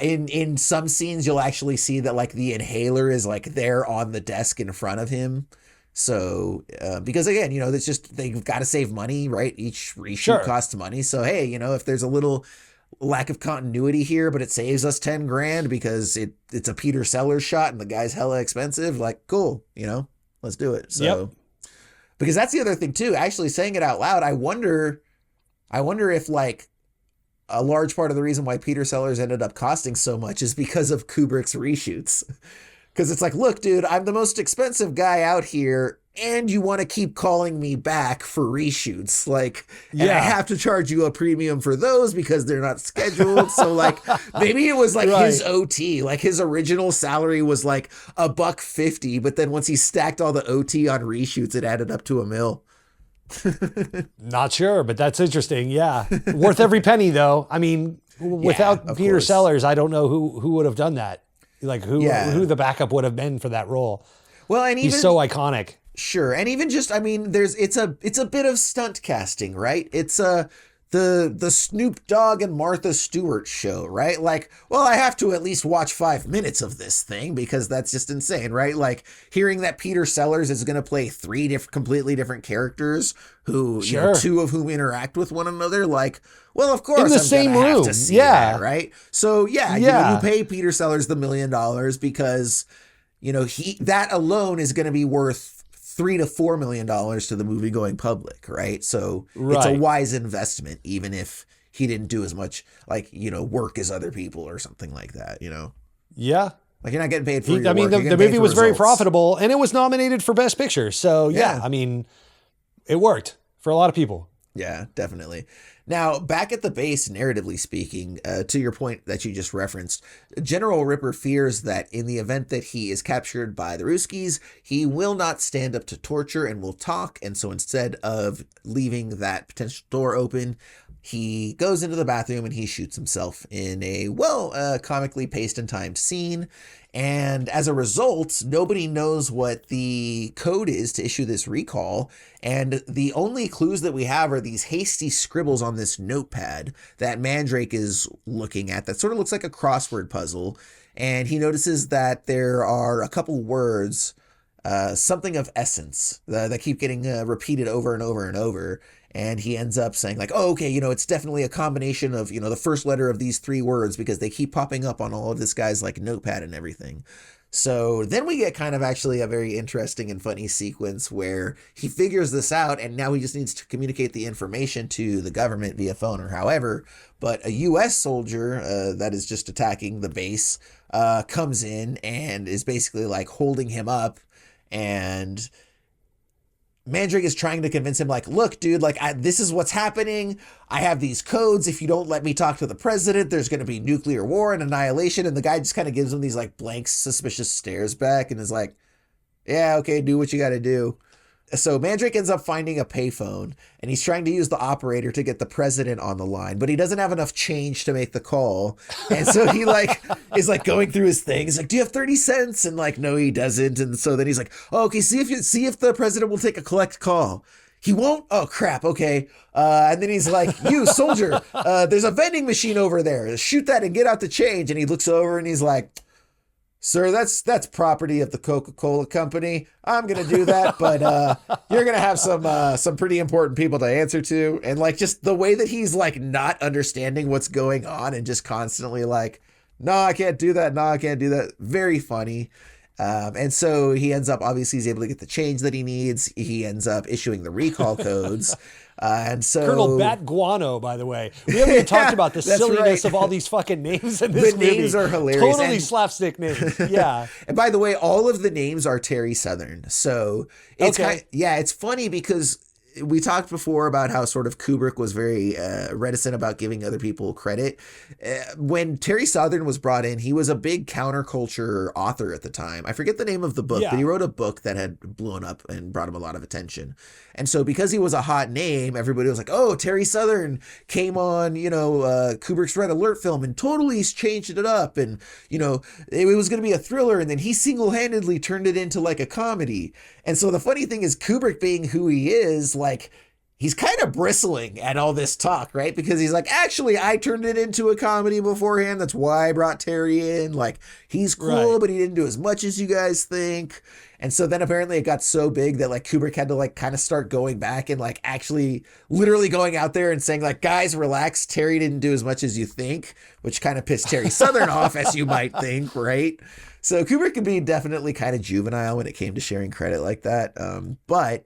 in some scenes, you'll actually see that the inhaler is there on the desk in front of him. So, because again, it's just, they've got to save money, right? Each reshoot costs money. So, hey, if there's a little lack of continuity here, but it saves us 10 grand because it's a Peter Sellers shot and the guy's hella expensive, cool, let's do it. So, because that's the other thing too, actually saying it out loud, I wonder if a large part of the reason why Peter Sellers ended up costing so much is because of Kubrick's reshoots. Because it's look, dude, I'm the most expensive guy out here, and you want to keep calling me back for reshoots. And I have to charge you a premium for those because they're not scheduled. So, maybe it was his OT. His original salary was $150, but then once he stacked all the OT on reshoots, it added up to $1 million.
Not sure, but that's interesting. Yeah. Worth every penny, though. I mean, without Peter Sellers, I don't know who would have done that. Who the backup would have been for that role. Well, and he's so iconic.
Sure. And even just, it's a bit of stunt casting, right? It's the Snoop Dogg and Martha Stewart show, right? I have to at least watch 5 minutes of this thing because that's just insane, right? Hearing that Peter Sellers is going to play 3 completely different characters who, 2 of whom interact with one another, well, of course,
in the same room.
Have to see that, right? So you pay Peter Sellers the $1 million because, that alone is going to be worth $3 to $4 million to the movie going public, right? So it's a wise investment, even if he didn't do as much work as other people or something like that,
Yeah.
You're not getting paid for your work.
The movie was very profitable, and it was nominated for Best Picture. So it worked for a lot of people.
Yeah, definitely. Now, back at the base, narratively speaking, to your point that you just referenced, General Ripper fears that in the event that he is captured by the Ruskies, he will not stand up to torture and will talk. And so instead of leaving that potential door open, he goes into the bathroom and he shoots himself in a comically paced and timed scene. And as a result, nobody knows what the code is to issue this recall. And the only clues that we have are these hasty scribbles on this notepad that Mandrake is looking at that sort of looks like a crossword puzzle. And he notices that there are a couple words, something of essence, that keep getting repeated over and over and over. And he ends up saying like, oh, okay, it's definitely a combination of, the first letter of these three words because they keep popping up on all of this guy's like notepad and everything. So then we get kind of actually a very interesting and funny sequence where he figures this out and now he just needs to communicate the information to the government via phone or however. But a U.S. soldier that is just attacking the base comes in and is basically like holding him up, and Mandrake is trying to convince him, like, look, dude, like, this is what's happening. I have these codes. If you don't let me talk to the president, there's going to be nuclear war and annihilation. And the guy just kind of gives him these, like, blank, suspicious stares back and is like, yeah, okay, do what you got to do. So Mandrake ends up finding a payphone, and he's trying to use the operator to get the president on the line, but he doesn't have enough change to make the call. And so he is going through his thing. He's like, do you have 30 cents? And like, no, he doesn't. And so then he's like, oh, okay, see if the president will take a collect call. He won't? Oh, crap. Okay. And then he's like, you soldier, there's a vending machine over there. Shoot that and get out the change. And he looks over and he's like, sir, that's property of the Coca-Cola company. I'm going to do that, but you're going to have some pretty important people to answer to. And like just the way that he's like not understanding what's going on and just constantly like, no, I can't do that. No, I can't do that. Very funny. And so he ends up, obviously he's able to get the change that he needs. He ends up issuing the recall codes. And so
Colonel Bat Guano, by the way, we haven't even talked about the silliness of all these fucking names in this movie.
The names are hilarious.
Totally slapstick names. Yeah.
And by the way, all of the names are Terry Southern. So it's it's funny because we talked before about how sort of Kubrick was very reticent about giving other people credit. When Terry Southern was brought in, he was a big counterculture author at the time. I forget the name of the book, but he wrote a book that had blown up and brought him a lot of attention. And so because he was a hot name, everybody was like, oh, Terry Southern came on, Kubrick's Red Alert film and totally changed it up. And, it was going to be a thriller. And then he single-handedly turned it into like a comedy. And so the funny thing is Kubrick being who he is, like, he's kind of bristling at all this talk, right? Because he's like, actually, I turned it into a comedy beforehand. That's why I brought Terry in. Like, he's cool, but he didn't do as much as you guys think. And so then apparently it got so big that like Kubrick had to like kind of start going back and like actually literally going out there and saying like, guys, relax. Terry didn't do as much as you think, which kind of pissed Terry Southern off, as you might think, right? So Kubrick could be definitely kind of juvenile when it came to sharing credit like that. But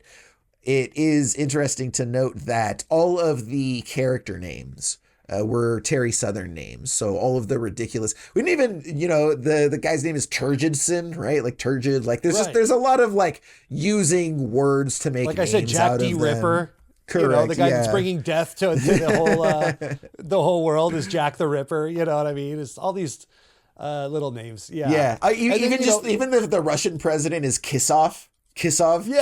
it is interesting to note that all of the character names were Terry Southern names. So all of the ridiculous, we didn't even, the guy's name is Turgidson, right? Like turgid, like there's a lot of like using words to make, like names I said,
Jack D. Ripper.
Correct.
The guy that's bringing death to the whole world is Jack the Ripper. You know what I mean? It's all these little names. Yeah.
Yeah. Even the Russian president is Kisov.
Yeah,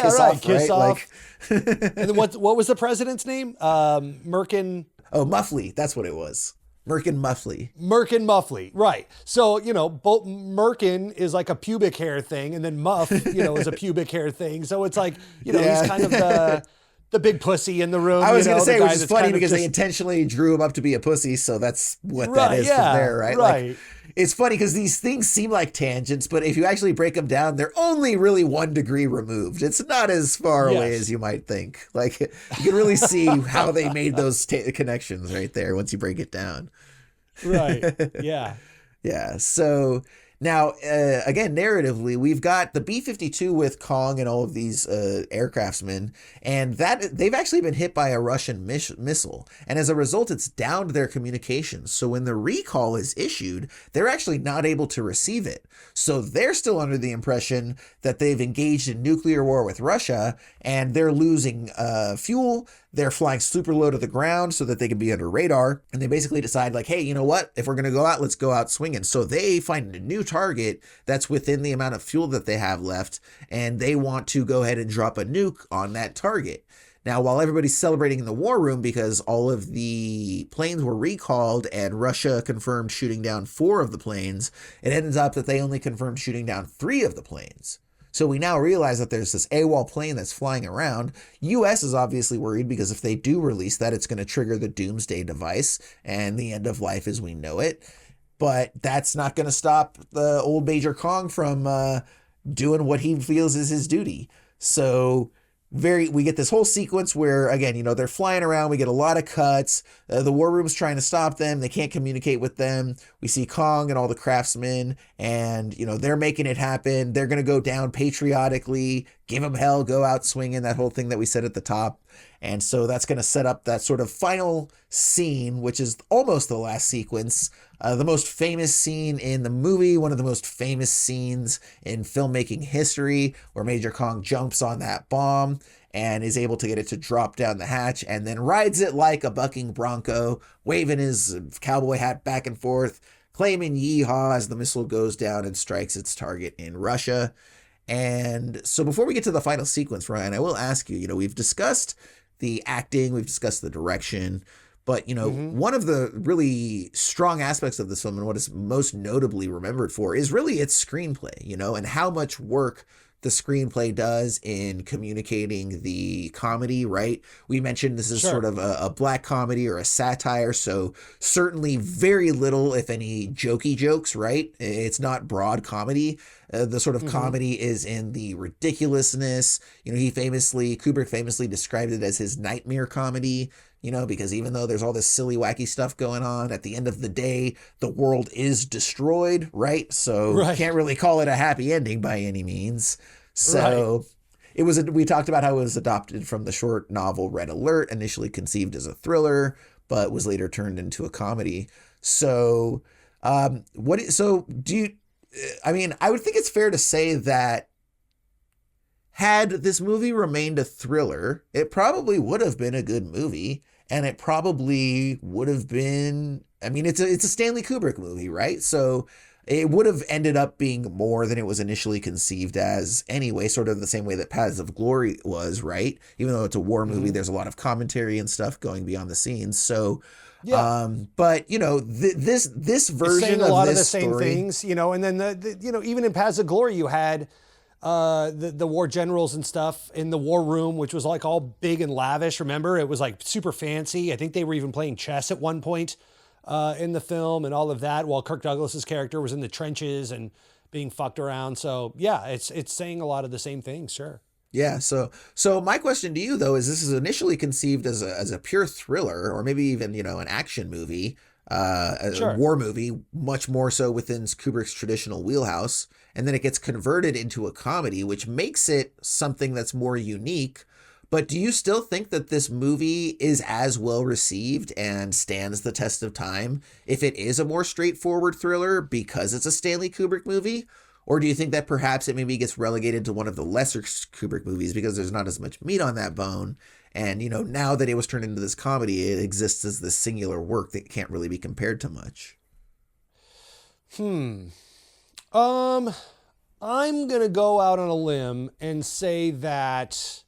Kisov, right. Kisov. Like, and then what was the president's name? Merkin.
Oh, Muffley. That's what it was. Merkin Muffley. Right. So, both Merkin is like a pubic hair thing, and then Muff, is a pubic hair thing. So it's like, he's kind of the big pussy in the room. I was going to say, which is funny because they intentionally drew him up to be a pussy. So that's what that is from there, right?
Right.
Like, it's funny because these things seem like tangents, but if you actually break them down, they're only really 1 degree removed. It's not as far away as you might think. Like, you can really see how they made those connections right there once you break it down.
Right. Yeah.
Yeah. So now, again, narratively, we've got the B-52 with Kong and all of these aircraftsmen, and that they've actually been hit by a Russian missile. And as a result, it's downed their communications. So when the recall is issued, they're actually not able to receive it. So they're still under the impression that they've engaged in nuclear war with Russia, and they're losing fuel. They're flying super low to the ground so that they can be under radar. And they basically decide like, hey, you know what? If we're going to go out, let's go out swinging. So they find a new target that's within the amount of fuel that they have left. And they want to go ahead and drop a nuke on that target. Now, while everybody's celebrating in the war room because all of the planes were recalled and Russia confirmed shooting down 4 of the planes, it ends up that they only confirmed shooting down 3 of the planes. So we now realize that there's this AWOL plane that's flying around. US is obviously worried because if they do release that, it's going to trigger the doomsday device and the end of life as we know it. But that's not going to stop the old Major Kong from doing what he feels is his duty. So we get this whole sequence where, again, they're flying around. We get a lot of cuts. The war room's trying to stop them. They can't communicate with them. We see Kong and all the craftsmen, and, they're making it happen. They're going to go down patriotically, give them hell, go out swinging, that whole thing that we said at the top. And so that's going to set up that sort of final scene, which is almost the last sequence, the most famous scene in the movie, one of the most famous scenes in filmmaking history, where Major Kong jumps on that bomb and is able to get it to drop down the hatch and then rides it like a bucking bronco, waving his cowboy hat back and forth, claiming yeehaw as the missile goes down and strikes its target in Russia. And so before we get to the final sequence, Ryan, I will ask you, we've discussed the acting, we've discussed the direction, but, one of the really strong aspects of this film and what is most notably remembered for is really its screenplay, and how much work the screenplay does in communicating the comedy, right? We mentioned this is sort of a black comedy or a satire, so certainly very little, if any, jokey jokes, right? It's not broad comedy. The sort of comedy is in the ridiculousness. Kubrick famously described it as his nightmare comedy, because even though there's all this silly, wacky stuff going on, at the end of the day, the world is destroyed, right? So can't really call it a happy ending by any means. So we talked about how it was adopted from the short novel Red Alert, initially conceived as a thriller, but was later turned into a comedy. So I would think it's fair to say that had this movie remained a thriller, it probably would have been a good movie. And it probably would have been, it's a Stanley Kubrick movie, right? So it would have ended up being more than it was initially conceived as anyway, sort of the same way that Paths of Glory was, right? Even though it's a war movie, there's a lot of commentary and stuff going beyond the scenes. So, but this version of a lot of the same
things, and then even in Paths of Glory, you had the war generals and stuff in the war room, which was like all big and lavish. Remember, it was like super fancy. I think they were even playing chess at one point in the film and all of that, while Kirk Douglas's character was in the trenches and being fucked around. So yeah, it's saying a lot of the same things. Sure.
Yeah. So my question to you though is, this is initially conceived as a pure thriller, or maybe even, an action movie, a war movie, much more so within Kubrick's traditional wheelhouse. And then it gets converted into a comedy, which makes it something that's more unique. But do you still think that this movie is as well received and stands the test of time if it is a more straightforward thriller because it's a Stanley Kubrick movie? Or do you think that perhaps it maybe gets relegated to one of the lesser Kubrick movies because there's not as much meat on that bone? And, now that it was turned into this comedy, it exists as this singular work that can't really be compared to much.
I'm going to go out on a limb and say that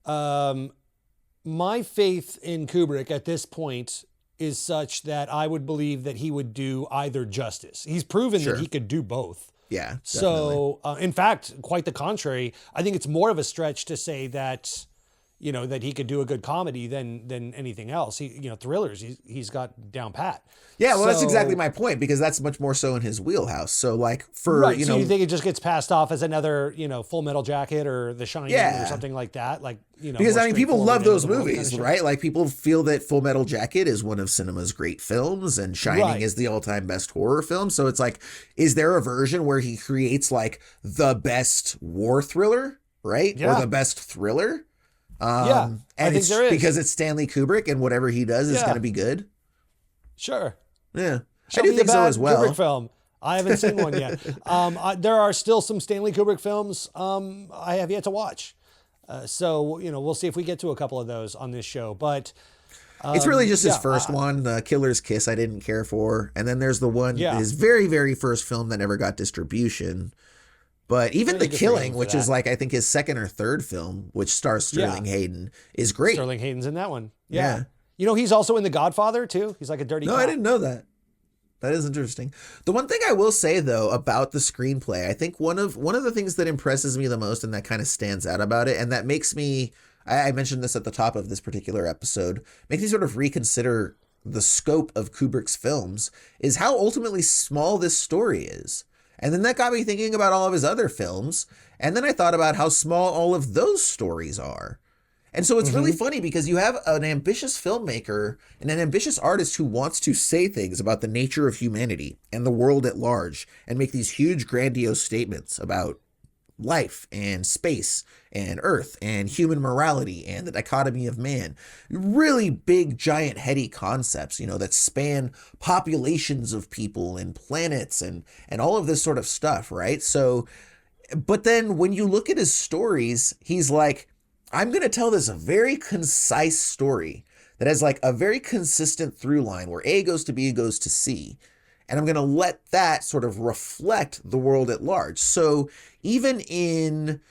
my faith in Kubrick at this point is such that I would believe that he would do either justice. He's proven that he could do both.
Yeah. Definitely.
So, in fact, quite the contrary. I think it's more of a stretch to say that that he could do a good comedy than anything else. Thrillers, he's got down pat.
Yeah, well, that's exactly my point, because that's much more so in his wheelhouse. So like so you
think it just gets passed off as another, Full Metal Jacket or The Shining or something like that? Like,
because people love those movies, right? Like people feel that Full Metal Jacket is one of cinema's great films and Shining is the all-time best horror film. So it's like, is there a version where he creates like the best war thriller, right? Yeah. Or the best thriller? And
I think there is,
because it's Stanley Kubrick and whatever he does is going to be good.
Sure.
Yeah.
I do think so as well. Kubrick film. I haven't seen one yet. There are still some Stanley Kubrick films I have yet to watch. So, we'll see if we get to a couple of those on this show. But
it's really just his first one, The Killer's Kiss, I didn't care for. And then there's the one, his very, very first film that never got distribution. But even The Killing, which is like, I think his second or third film, which stars Sterling Hayden, is great.
Sterling Hayden's in that one. Yeah. He's also in The Godfather, too. He's like a dirty cop.
I didn't know that. That is interesting. The one thing I will say, though, about the screenplay, I think one of the things that impresses me the most and that kind of stands out about it, and that makes me, I mentioned this at the top of this particular episode, makes me sort of reconsider the scope of Kubrick's films, is how ultimately small this story is. And then that got me thinking about all of his other films, and then I thought about how small all of those stories are. And so it's really funny because you have an ambitious filmmaker and an ambitious artist who wants to say things about the nature of humanity and the world at large and make these huge grandiose statements about life and space and earth and human morality and the dichotomy of man. Really big, giant, heady concepts, that span populations of people and planets and all of this sort of stuff, right? So, but then when you look at his stories, he's like, I'm going to tell this very concise story that has like a very consistent through line where A goes to B goes to C. And I'm going to let that sort of reflect the world at large. So even in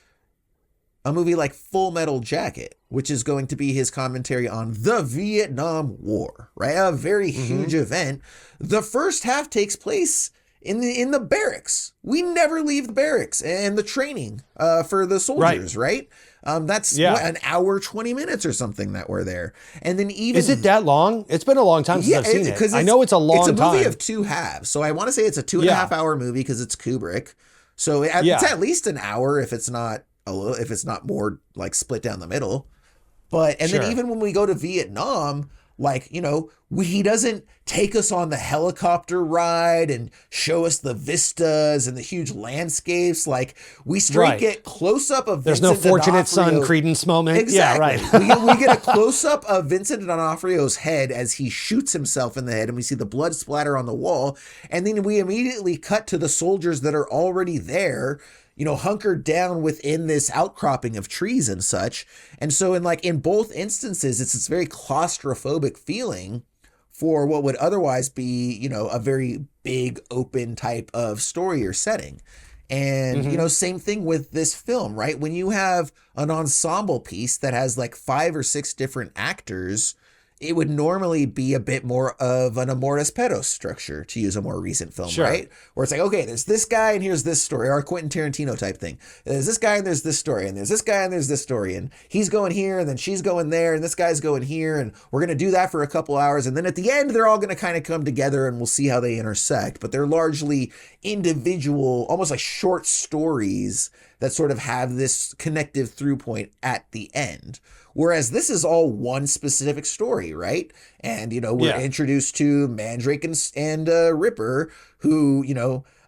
a movie like Full Metal Jacket, which is going to be his commentary on the Vietnam War, right? A very huge event. The first half takes place in the barracks. We never leave the barracks and the training for the soldiers, right? That's an hour, 20 minutes or something that we're there. And then even...
Is it that long? It's been a long time since I've seen it. I know it's a long time.
It's a movie of two halves. So I want to say it's a 2.5 hour movie because it's Kubrick. So it's at least an hour if it's not more like split down the middle. And then even when we go to Vietnam, like, he doesn't take us on the helicopter ride and show us the vistas and the huge landscapes. Like, we straight get close up of
There's
Vincent
no Fortunate
D'Onofrio.
Son Credence moment.
Exactly.
Yeah, right.
we get a close up of Vincent D'Onofrio's head as he shoots himself in the head, and we see the blood splatter on the wall. And then we immediately cut to the soldiers that are already there, hunkered down within this outcropping of trees and such. And so in both instances, it's this very claustrophobic feeling for what would otherwise be, a very big open type of story or setting. And, same thing with this film, right? When you have an ensemble piece that has like 5 or 6 different actors, it would normally be a bit more of an amores perros structure, to use a more recent film, right? Where it's like, okay, there's this guy and here's this story, or a Quentin Tarantino type thing. There's this guy and there's this story, and there's this guy and there's this story, and he's going here and then she's going there and this guy's going here, and we're going to do that for a couple hours. And then at the end, they're all going to kind of come together and we'll see how they intersect. But they're largely individual, almost like short stories that sort of have this connective through point at the end. Whereas this is all one specific story, right? And, we're introduced to Mandrake and Ripper, who,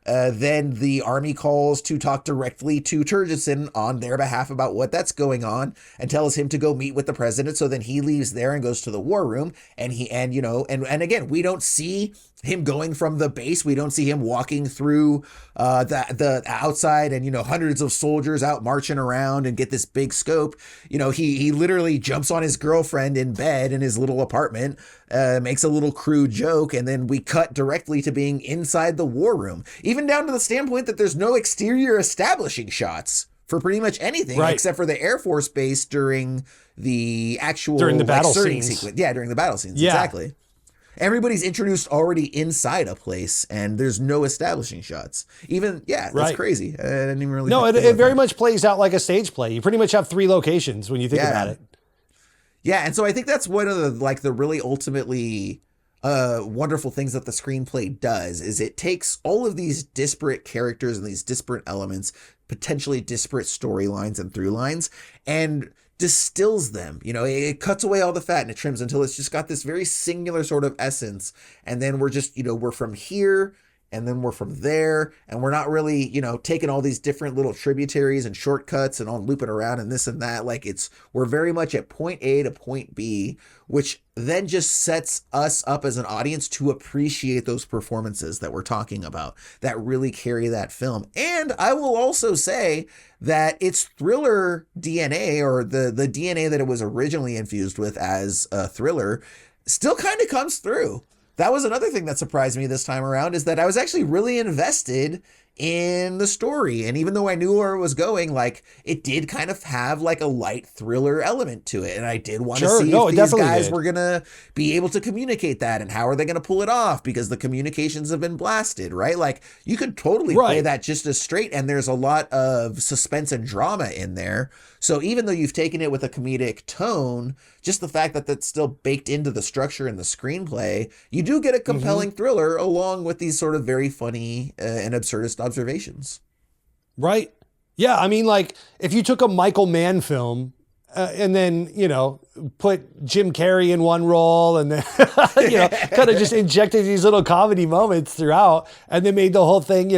then the army calls to talk directly to Turgidson on their behalf about what that's going on and tells him to go meet with the president. So then he leaves there and goes to the war room. And again, we don't see him going from the base. We don't see him walking through the outside and, hundreds of soldiers out marching around and get this big scope. He literally jumps on his girlfriend in bed in his little apartment, makes a little crude joke, and then we cut directly to being inside the war room, even down to the standpoint that there's no exterior establishing shots for pretty much anything except for the Air Force Base during the battle scenes. Yeah, during the battle scenes. Yeah. Exactly. Everybody's introduced already inside a place, and there's no establishing shots. That's crazy. I didn't even really.
No, it very much plays out like a stage play. You pretty much have 3 locations when you think about it.
Yeah, and so I think that's one of the really ultimately wonderful things that the screenplay does is it takes all of these disparate characters and these disparate elements, potentially disparate storylines and through lines, and distills them. It cuts away all the fat and it trims until it's just got this very singular sort of essence. And then we're just, we're from here and then we're from there, and we're not really, taking all these different little tributaries and shortcuts and all looping around and this and that. Like we're very much at point A to point B, which then just sets us up as an audience to appreciate those performances that we're talking about that really carry that film. And I will also say that its thriller DNA, or the DNA that it was originally infused with as a thriller, still kind of comes through. That was another thing that surprised me this time around, is that I was actually really invested in the story. And even though I knew where it was going, like, it did kind of have like a light thriller element to it. And I did want to see if these guys were going to be able to communicate that, and how are they going to pull it off, because the communications have been blasted, right? Like, you could totally play that just as straight, and there's a lot of suspense and drama in there. So even though you've taken it with a comedic tone, just the fact that that's still baked into the structure and the screenplay, you do get a compelling thriller along with these sort of very funny and absurdist observations.
Right. Yeah. I mean, like, if you took a Michael Mann film and then, put Jim Carrey in one role, and then, kind of just injected these little comedy moments throughout, and then made the whole thing,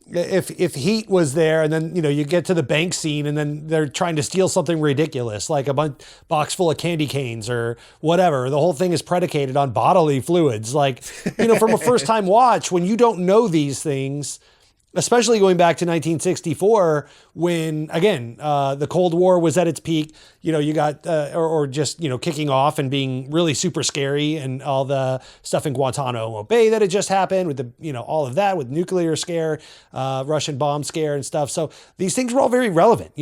if Heat was there, and then, you get to the bank scene, and then they're trying to steal something ridiculous, like a box full of candy canes or whatever. The whole thing is predicated on bodily fluids. Like, from a first time watch, when you don't know these things, especially going back to 1964, when, again, the Cold War was at its peak, you got, or just, kicking off and being really super scary, and all the stuff in Guantanamo Bay that had just happened with the, all of that, with nuclear scare, Russian bomb scare and stuff. So these things were all very relevant.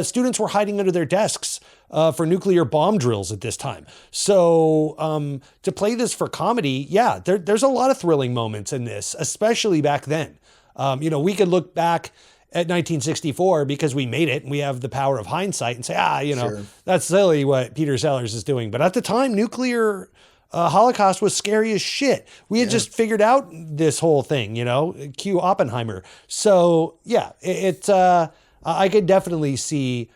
Students were hiding under their desks for nuclear bomb drills at this time. So to play this for comedy, yeah, there's a lot of thrilling moments in this, especially back then. We could look back at 1964 because we made it and we have the power of hindsight and say, sure, that's silly what Peter Sellers is doing. But at the time, nuclear Holocaust was scary as shit. We had just figured out this whole thing, cue Oppenheimer. So yeah, I could definitely see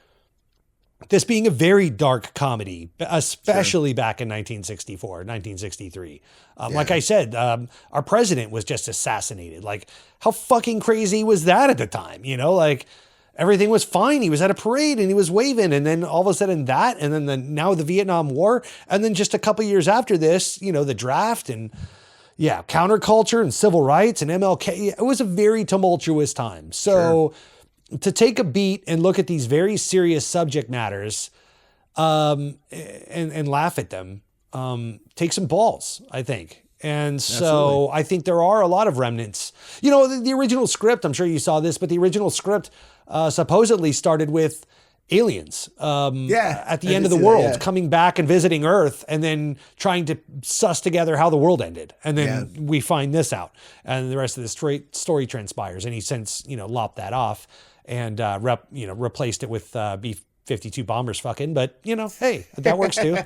this being a very dark comedy, especially back in 1964, 1963. Like I said, our president was just assassinated. Like, how fucking crazy was that at the time? Like, everything was fine. He was at a parade and he was waving, and then all of a sudden that, and then now the Vietnam War. And then just a couple years after this, the draft, and counterculture and civil rights and MLK. It was a very tumultuous time. So to take a beat and look at these very serious subject matters and laugh at them, take some balls, I think. And so absolutely. I think there are a lot of remnants. The original script, I'm sure you saw this, but the original script supposedly started with aliens at the end of the world coming back and visiting Earth, and then trying to suss together how the world ended. And then we find this out, and the rest of the story transpires. And he since, lopped that off and replaced it with B-52 bombers fucking, but hey, that works too.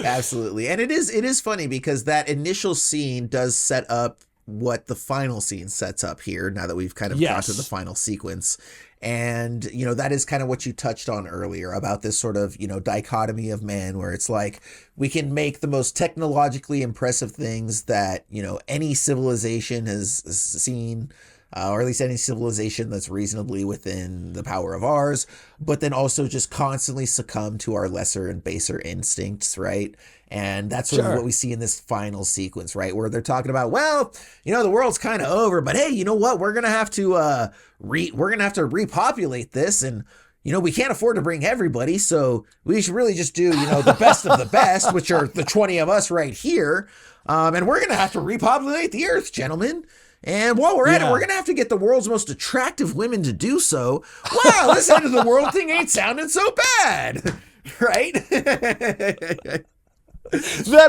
Absolutely. And it is funny because that initial scene does set up what the final scene sets up here, now that we've kind of got to the final sequence. And, that is kind of what you touched on earlier about this sort of, dichotomy of man, where it's like, we can make the most technologically impressive things that, any civilization has seen, or at least any civilization that's reasonably within the power of ours, but then also just constantly succumb to our lesser and baser instincts, right? And that's sort of what we see in this final sequence, right? Where they're talking about, well, the world's kind of over, but hey, you know what? We're gonna have to repopulate this, and we can't afford to bring everybody, so we should really just do the best of the best, which are the 20 of us right here, and we're gonna have to repopulate the Earth, gentlemen. And while we're at it, we're going to have to get the world's most attractive women to do so. Wow, this end of the world thing ain't sounding so bad, right?
That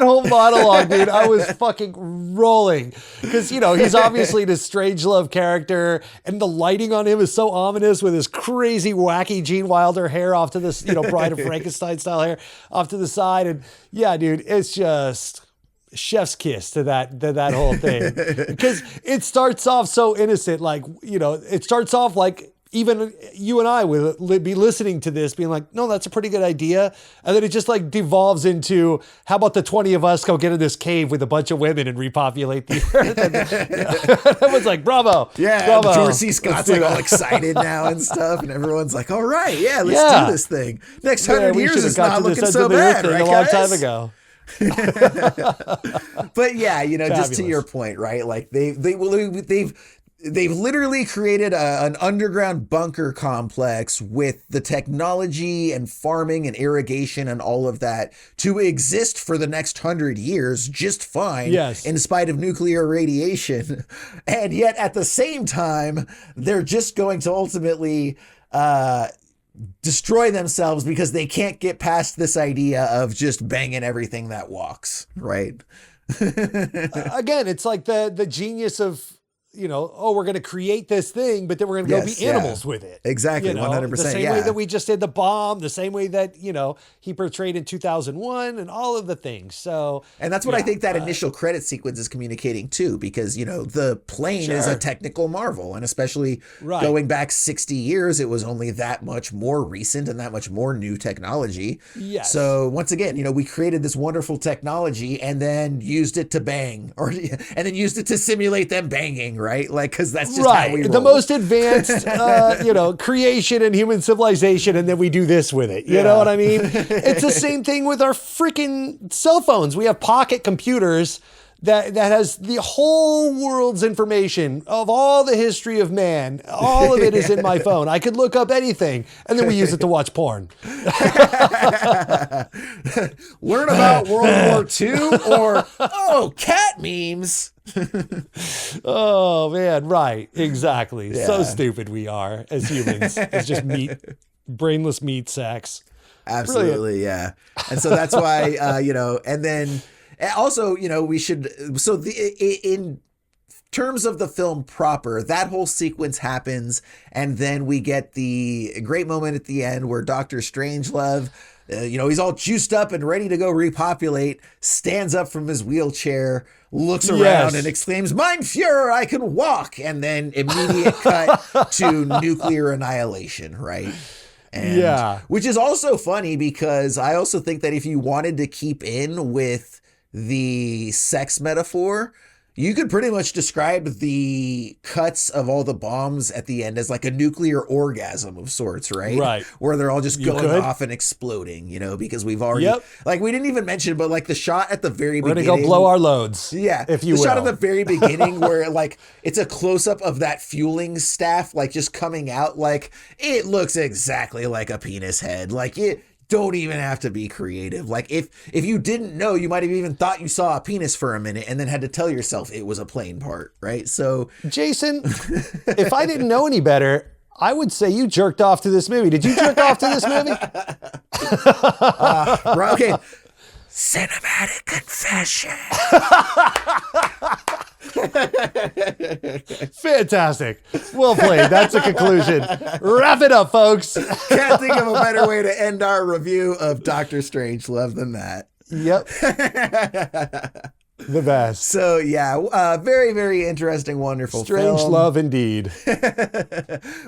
whole monologue, dude, I was fucking rolling. Because, he's obviously this Strangelove character, and the lighting on him is so ominous with his crazy, wacky Gene Wilder hair off to this, Bride of Frankenstein style hair off to the side. And yeah, dude, it's just chef's kiss to that whole thing, because it starts off so innocent. Like, it starts off like even you and I would be listening to this being like, no, that's a pretty good idea. And then it just like devolves into, how about the 20 of us go get in this cave with a bunch of women and repopulate the earth? And everyone's like, bravo.
Yeah.
Bravo.
George C. Scott's like all excited now and stuff. And everyone's like, all right, yeah, let's do this thing. Next 100 years is not looking so bad, right,
a long time ago.
But yeah, you know, just to your point, right? Like they've literally created an underground bunker complex with the technology and farming and irrigation and all of that to exist for the next 100 years just fine,
yes,
in spite of nuclear radiation. And yet at the same time, they're just going to ultimately destroy themselves because they can't get past this idea of just banging everything that walks, right?
Again, it's like the genius of, you know, oh, we're going to create this thing, but then we're going to go be animals with it.
Exactly.
You know,
100%.
The same way that we just did the bomb, the same way that, you know, he portrayed in 2001 and all of the things. So,
and that's what I think that initial credit sequence is communicating too, because, you know, the plane is a technical marvel, and especially going back 60 years, it was only that much more recent and that much more new technology.
Yes.
So once again, you know, we created this wonderful technology and then used it to bang, and then used it to simulate them banging, right? Like, because that's just how we roll.
The most advanced, you know, creation in human civilization, and then we do this with it. You know what I mean? It's the same thing with our freaking cell phones. We have pocket computers that has the whole world's information of all the history of man. All of it is in my phone. I could look up anything, and then we use it to watch porn.
Learn about World War II or, cat memes.
Oh man, right, exactly. So stupid we are as humans. It's just brainless meat sacks.
Absolutely. Brilliant. Yeah. And so that's why, you know, and then also, you know, we should, so in terms of the film proper, that whole sequence happens, and then we get the great moment at the end where Dr. Strangelove, you know, he's all juiced up and ready to go repopulate, stands up from his wheelchair, looks around and exclaims, "Mein Fuhrer, I can walk!" And then immediate cut to nuclear annihilation, right? And, which is also funny because I also think that if you wanted to keep in with the sex metaphor, you could pretty much describe the cuts of all the bombs at the end as like a nuclear orgasm of sorts, right?
Right.
Where they're all just going off and exploding, you know, because we've already, like, we didn't even mention, but like the shot at the very beginning.
We're going to go blow our loads.
Yeah.
If you
will. The shot at the very beginning where like it's a close up of that fueling staff, like just coming out, like it looks exactly like a penis head. Like it. Don't even have to be creative. Like if you didn't know, you might have even thought you saw a penis for a minute and then had to tell yourself it was a plane part, right? So
Jason, if I didn't know any better, I would say you jerked off to this movie. Did you jerk off to this movie?
Okay. Cinematic confession.
Fantastic. Well played. That's a conclusion. Wrap it up, folks.
Can't think of a better way to end our review of Dr. Strangelove than that.
Yep. The best.
So yeah, very, very interesting, wonderful film.
Strangelove indeed.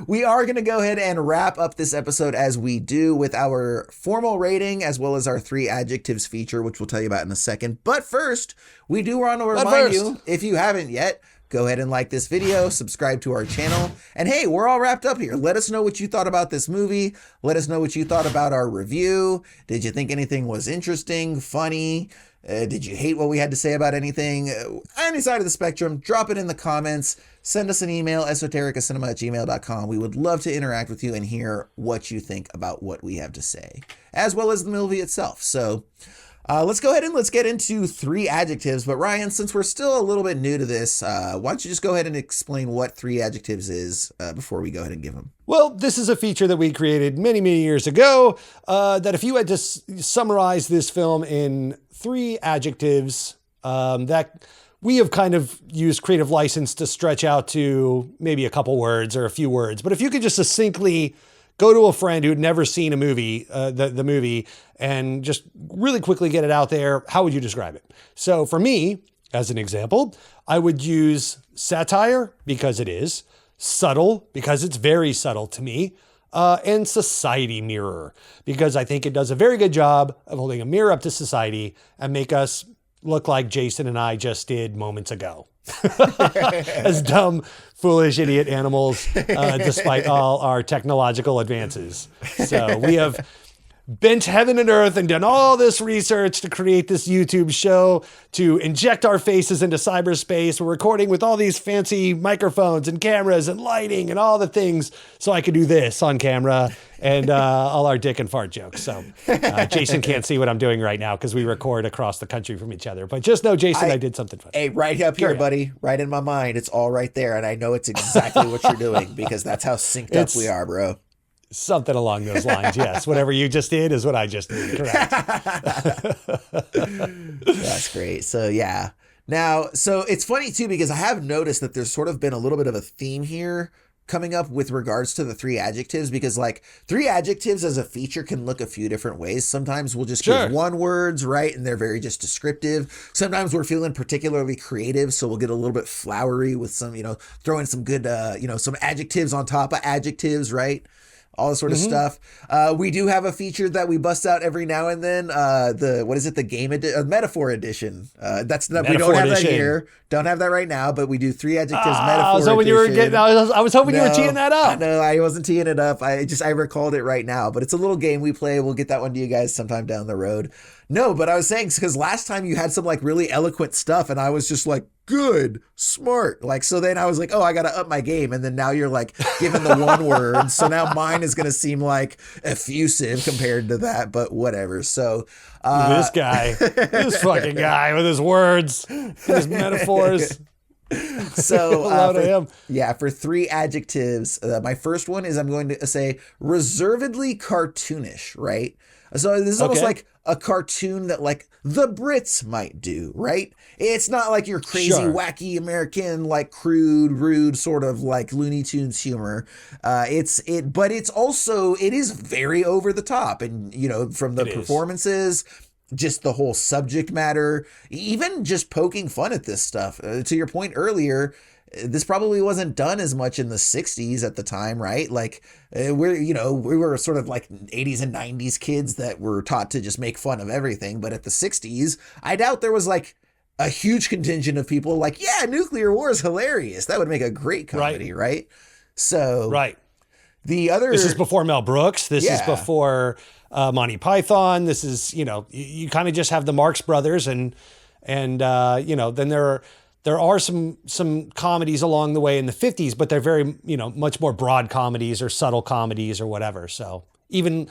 We are going to go ahead and wrap up this episode as we do with our formal rating as well as our 3 adjectives feature, which we'll tell you about in a second. But first, we do want to remind you, if you haven't yet, go ahead and like this video, subscribe to our channel, and hey, we're all wrapped up here. Let us know what you thought about this movie. Let us know what you thought about our review. Did you think anything was interesting, funny? Did you hate what we had to say about anything? Any side of the spectrum, drop it in the comments. Send us an email, esotericacinema@gmail.com. We would love to interact with you and hear what you think about what we have to say, as well as the movie itself. So let's go ahead and let's get into 3 adjectives. But Ryan, since we're still a little bit new to this, why don't you just go ahead and explain what 3 adjectives is before we go ahead and give them?
Well, this is a feature that we created many, many years ago, that if you had to summarize this film in 3 adjectives, that we have kind of used creative license to stretch out to maybe a couple words or a few words. But if you could just succinctly go to a friend who'd never seen a movie, the movie, and just really quickly get it out there, how would you describe it? So for me, as an example, I would use satire, because it is, subtle, because it's very subtle to me, and society mirror, because I think it does a very good job of holding a mirror up to society and make us look like Jason and I just did moments ago. As dumb, foolish, idiot animals, despite all our technological advances. So we have bent heaven and earth and done all this research to create this YouTube show, to inject our faces into cyberspace. We're recording with all these fancy microphones and cameras and lighting and all the things so I could do this on camera and all our dick and fart jokes. So Jason can't see what I'm doing right now because we record across the country from each other. But just know, Jason, I did something funny.
Hey, right up here, buddy. Right in my mind. It's all right there. And I know it's exactly what you're doing because that's how synced up we are, bro.
Something along those lines, yes. Whatever you just did is what I just did, correct.
That's great. So, yeah. Now, so it's funny, too, because I have noticed that there's sort of been a little bit of a theme here coming up with regards to the 3 adjectives, because, like, 3 adjectives as a feature can look a few different ways. Sometimes we'll just give one words, right? And they're very just descriptive. Sometimes we're feeling particularly creative, so we'll get a little bit flowery with some, throw in some good, some adjectives on top of adjectives, right? All this sort of stuff. We do have a feature that we bust out every now and then. The metaphor edition. That's not, we don't have that here. Don't have that right now, but we do 3 adjectives metaphor edition. I
was hoping you were teeing that up.
No, I wasn't teeing it up. I recalled it right now, but it's a little game we play. We'll get that one to you guys sometime down the road. No, but I was saying, because last time you had some like really eloquent stuff and I was just like, good, smart. Like, so then I was like, oh, I got to up my game. And then now you're like giving the one word. So now mine is going to seem like effusive compared to that, but whatever. So
this fucking guy with his words, his metaphors.
So for 3 adjectives, my first one is I'm going to say reservedly cartoonish, right? So this is almost like a cartoon that like the Brits might do, right? It's not like your crazy, wacky American, like crude, rude sort of like Looney Tunes humor. But it's also, it is very over the top. And, from the performances, just the whole subject matter, even just poking fun at this stuff. To your point earlier, this probably wasn't done as much in the 60s at the time, right? Like we were sort of like 80s and 90s kids that were taught to just make fun of everything. But at the 60s, I doubt there was like a huge contingent of people like, yeah, nuclear war is hilarious. That would make a great comedy, right? So this is before Mel Brooks. This is before Monty Python. This is, you kind of just have the Marx Brothers and then there are some comedies along the way in the 50s, but they're very, much more broad comedies or subtle comedies or whatever. So even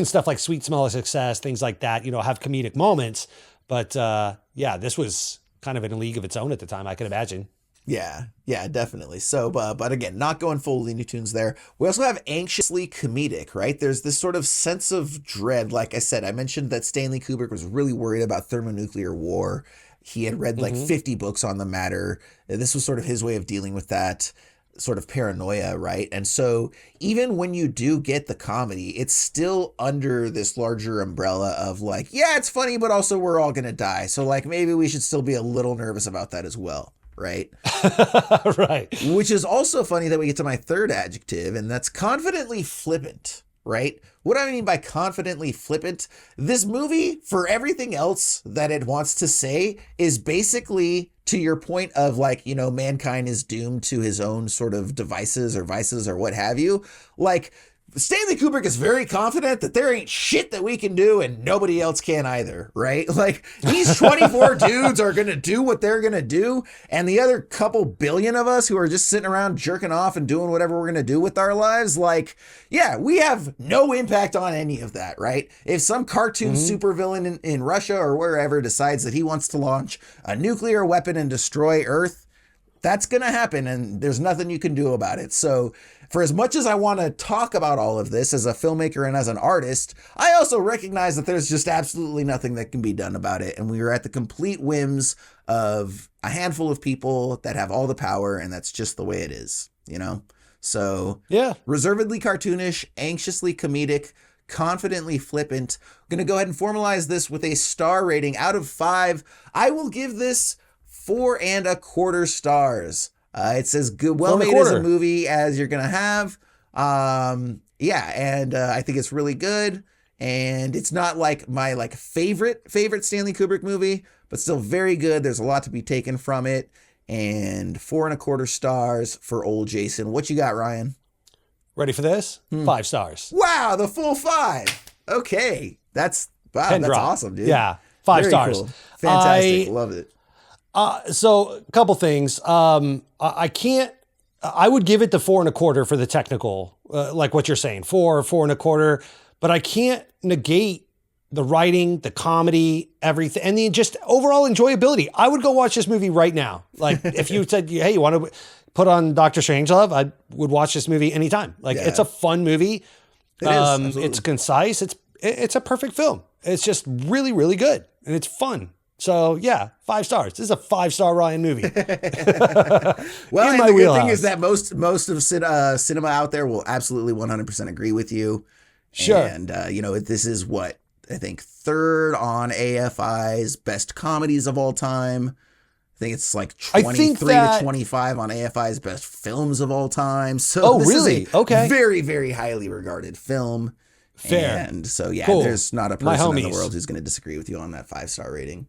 stuff like Sweet Smell of Success, things like that, have comedic moments. But this was kind of in a league of its own at the time, I can imagine. Yeah, definitely. So, but again, not going full Looney Tunes there. We also have anxiously comedic, right? There's this sort of sense of dread. Like I said, I mentioned that Stanley Kubrick was really worried about thermonuclear war. He had read like 50 books on the matter. This was sort of his way of dealing with that sort of paranoia, right? And so even when you do get the comedy, it's still under this larger umbrella of like, yeah, it's funny, but also we're all going to die. So like maybe we should still be a little nervous about that as well, right?
Right.
Which is also funny that we get to my third adjective, and that's confidently flippant. Right? What do I mean by confidently flippant? This movie, for everything else that it wants to say, is basically to your point of like, mankind is doomed to his own sort of devices or vices or what have you. Like, Stanley Kubrick is very confident that there ain't shit that we can do and nobody else can either, right? Like, these 24 dudes are going to do what they're going to do, and the other couple billion of us who are just sitting around jerking off and doing whatever we're going to do with our lives, like, yeah, we have no impact on any of that, right? If some cartoon supervillain in Russia or wherever decides that he wants to launch a nuclear weapon and destroy Earth, that's going to happen, and there's nothing you can do about it. So for as much as I want to talk about all of this as a filmmaker and as an artist, I also recognize that there's just absolutely nothing that can be done about it. And we are at the complete whims of a handful of people that have all the power, and that's just the way it is, So reservedly cartoonish, anxiously comedic, confidently flippant. I'm going to go ahead and formalize this with a star rating out of 5. I will give this 4.25 stars. It's as good, well made as a movie as you're gonna have. And I think it's really good. And it's not like my favorite Stanley Kubrick movie, but still very good. There's a lot to be taken from it. And 4.25 stars for old Jason. What you got, Ryan?
Ready for this? 5 stars.
Wow, the full 5. Okay, that's awesome, dude.
Yeah, 5
very
stars.
Cool. Fantastic, love it.
So a couple things. I would give it the 4.25 for the technical, like what you're saying, 4.25, but I can't negate the writing, the comedy, everything, and the just overall enjoyability. I would go watch this movie right now. Like if you said, hey, you want to put on Dr. Strangelove, I would watch this movie anytime. It's a fun movie. It's concise. It's a perfect film. It's just really, really good. And it's fun. So yeah, 5 stars. This is a 5-star Ryan movie.
Well, and the good thing is that most of cinema out there will absolutely 100% agree with you.
Sure.
And, this is what I think 3rd on AFI's best comedies of all time. I think it's like 23 to 25 on AFI's best films of all time. So this is a very, very highly regarded film.
Fair.
And so, yeah,
cool.
There's not a person in the world who's going to disagree with you on that 5-star rating.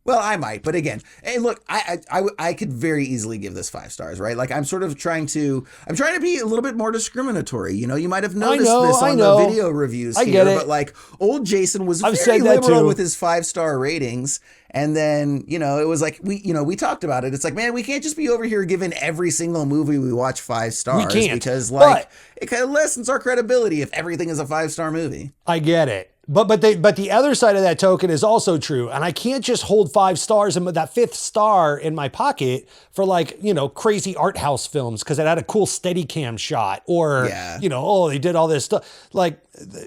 Well, I might, but again, hey, look, I could very easily give this 5 stars, right? Like I'm trying to be a little bit more discriminatory. You might have noticed this on the video reviews here, but like old Jason was very liberal with his 5-star ratings. And then, it was like, we talked about it. It's like, man, we can't just be over here giving every single movie we watch 5 stars because it kind of lessens our credibility if everything is a 5-star movie.
I get it. But the other side of that token is also true. And I can't just hold 5 stars and that 5th star in my pocket for crazy art house films because it had a cool Steadicam shot or, they did all this stuff. Like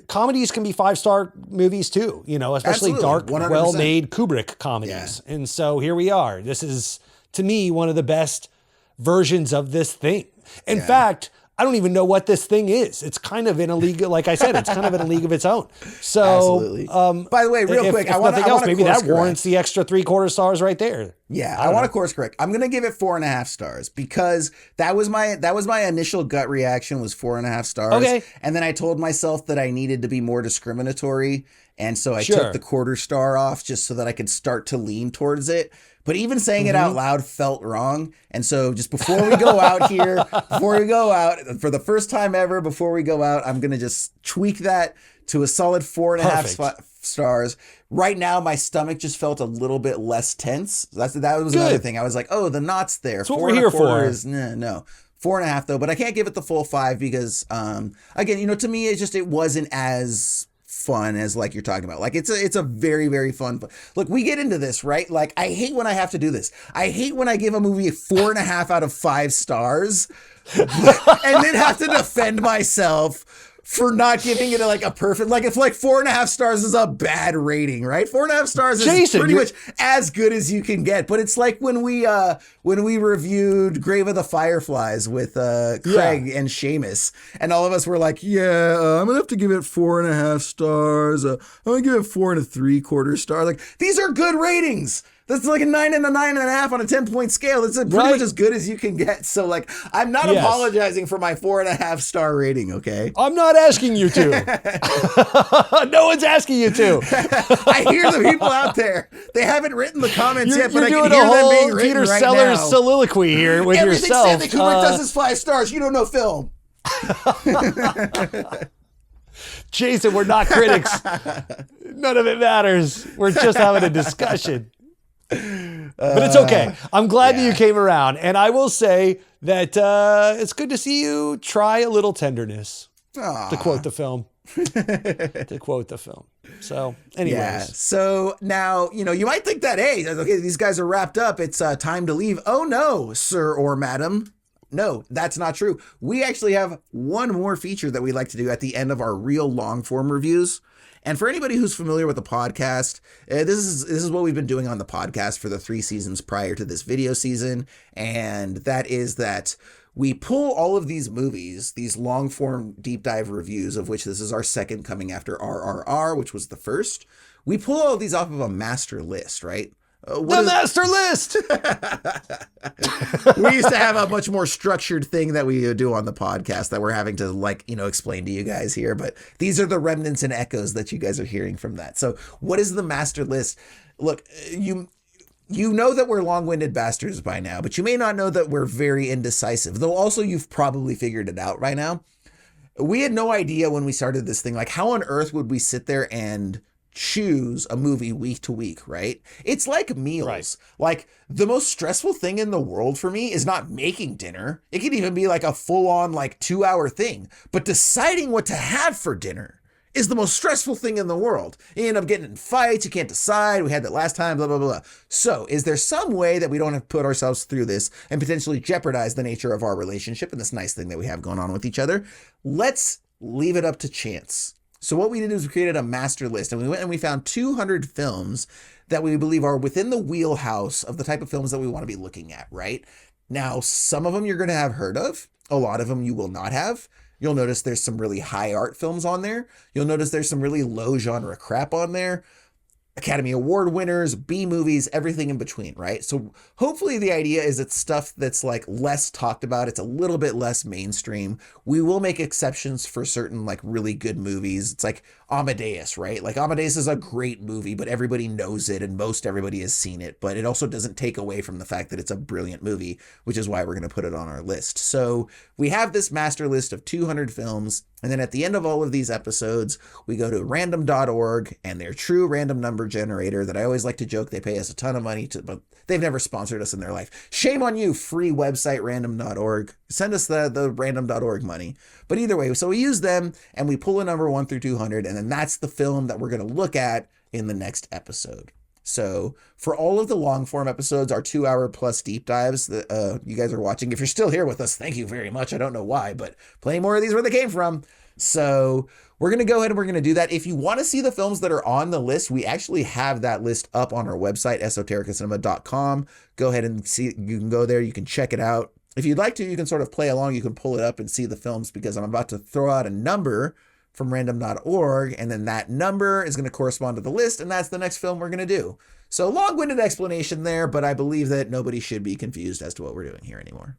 comedies can be 5-star movies too, especially Absolutely. Dark, 100%. Well-made Kubrick comedies. Yeah. And so here we are. This is, to me, one of the best versions of this thing. In fact, I don't even know what this thing is. It's kind of in a league, like I said, it's kind of in a league of its own. So,
absolutely. By the way, real quick,
I want maybe that warrants the extra 3/4 stars right there.
Yeah, I want to course correct. I'm going to give it 4.5 stars because that was my initial gut reaction was 4.5 stars.
Okay.
And then I told myself that I needed to be more discriminatory. And so I took the 1/4 star off just so that I could start to lean towards it. But even saying it out loud felt wrong. And so just before we go out here, for the first time ever, before we go out, I'm going to just tweak that to a solid 4.5 stars. Right now, my stomach just felt a little bit less tense. That was another thing. I was like, oh, the knot's there.
That's what we're here for.
No. 4.5 though, but I can't give it the full 5 because, again, to me, it wasn't as fun as like you're talking about. Like it's a very, very fun. Look, we get into this, right? Like I hate when I have to do this. I hate when I give a movie 4.5 out of 5 stars and then have to defend myself for not giving it a perfect, if 4.5 stars is a bad rating, right? 4.5 stars is pretty much as good as you can get. But it's like when we reviewed Grave of the Fireflies with Craig and Seamus, and all of us were like, I'm gonna have to give it 4.5 stars. I'm gonna give it 4.75 stars. Like these are good ratings. That's like a 9 and a 9.5 on a 10-point scale. That's pretty much as good as you can get. So I'm not apologizing for my 4.5 star rating. Okay.
I'm not asking you to. No one's asking you to.
I hear the people out there. They haven't written the comments yet, but I can hear them being written
Peter
right
Sellers
now.
soliloquy here with yourself.
Everything Stanley Kubrick does is 5 stars. You don't know film.
Jason, we're not critics. None of it matters. We're just having a discussion. But it's okay. I'm glad that you came around. And I will say that it's good to see you try a little tenderness, to quote the film. So anyways.
Yeah. So now, you might think that, hey, okay, these guys are wrapped up. It's time to leave. Oh, no, sir or madam. No, that's not true. We actually have one more feature that we like to do at the end of our real long form reviews. And for anybody who's familiar with the podcast, this is what we've been doing on the podcast for the 3 seasons prior to this video season. And that is that we pull all of these movies, these long form deep dive reviews, of which this is our second coming after RRR, which was the first. We pull all of these off of a master list, right?
The master list.
We used to have a much more structured thing that we do on the podcast that we're having to explain to you guys here. But these are the remnants and echoes that you guys are hearing from that. So what is the master list? Look, you know that we're long-winded bastards by now, but you may not know that we're very indecisive, though also you've probably figured it out right now. We had no idea when we started this thing, how on earth would we sit there and choose a movie week to week, right? It's like meals. Right. The most stressful thing in the world for me is not making dinner. It could even be a full-on 2-hour thing, but deciding what to have for dinner is the most stressful thing in the world. You end up getting in fights, you can't decide, we had that last time, blah, blah, blah. So is there some way that we don't have to put ourselves through this and potentially jeopardize the nature of our relationship and this nice thing that we have going on with each other? Let's leave it up to chance. So what we did is we created a master list, and we went and we found 200 films that we believe are within the wheelhouse of the type of films that we want to be looking at, right? Now, some of them you're going to have heard of. A lot of them you will not have. You'll notice there's some really high art films on there. You'll notice there's some really low genre crap on there. Academy Award winners, B movies, everything in between, right? So hopefully the idea is it's stuff that's less talked about. It's a little bit less mainstream. We will make exceptions for certain really good movies. It's like Amadeus, right? Amadeus is a great movie, but everybody knows it and most everybody has seen it, but it also doesn't take away from the fact that it's a brilliant movie, which is why we're going to put it on our list. So we have this master list of 200 films. And then at the end of all of these episodes, we go to random.org and their true random number generator that I always like to joke they pay us a ton of money to, but they've never sponsored us in their life. Shame on you, free website random.org. Send us the random.org money. But either way, so we use them and we pull a number 1 through 200, and then that's the film that we're going to look at in the next episode. So for all of the long form episodes, our 2-hour plus deep dives that you guys are watching, if you're still here with us, thank you very much. I don't know why, but plenty more of these where they came from. So we're going to go ahead and we're going to do that. If you want to see the films that are on the list, we actually have that list up on our website, esotericacinema.com. Go ahead and see, you can go there, you can check it out. If you'd like to, you can sort of play along, you can pull it up and see the films, because I'm about to throw out a number from random.org, and then that number is going to correspond to the list, and that's the next film we're going to do. So long-winded explanation there, but I believe that nobody should be confused as to what we're doing here anymore.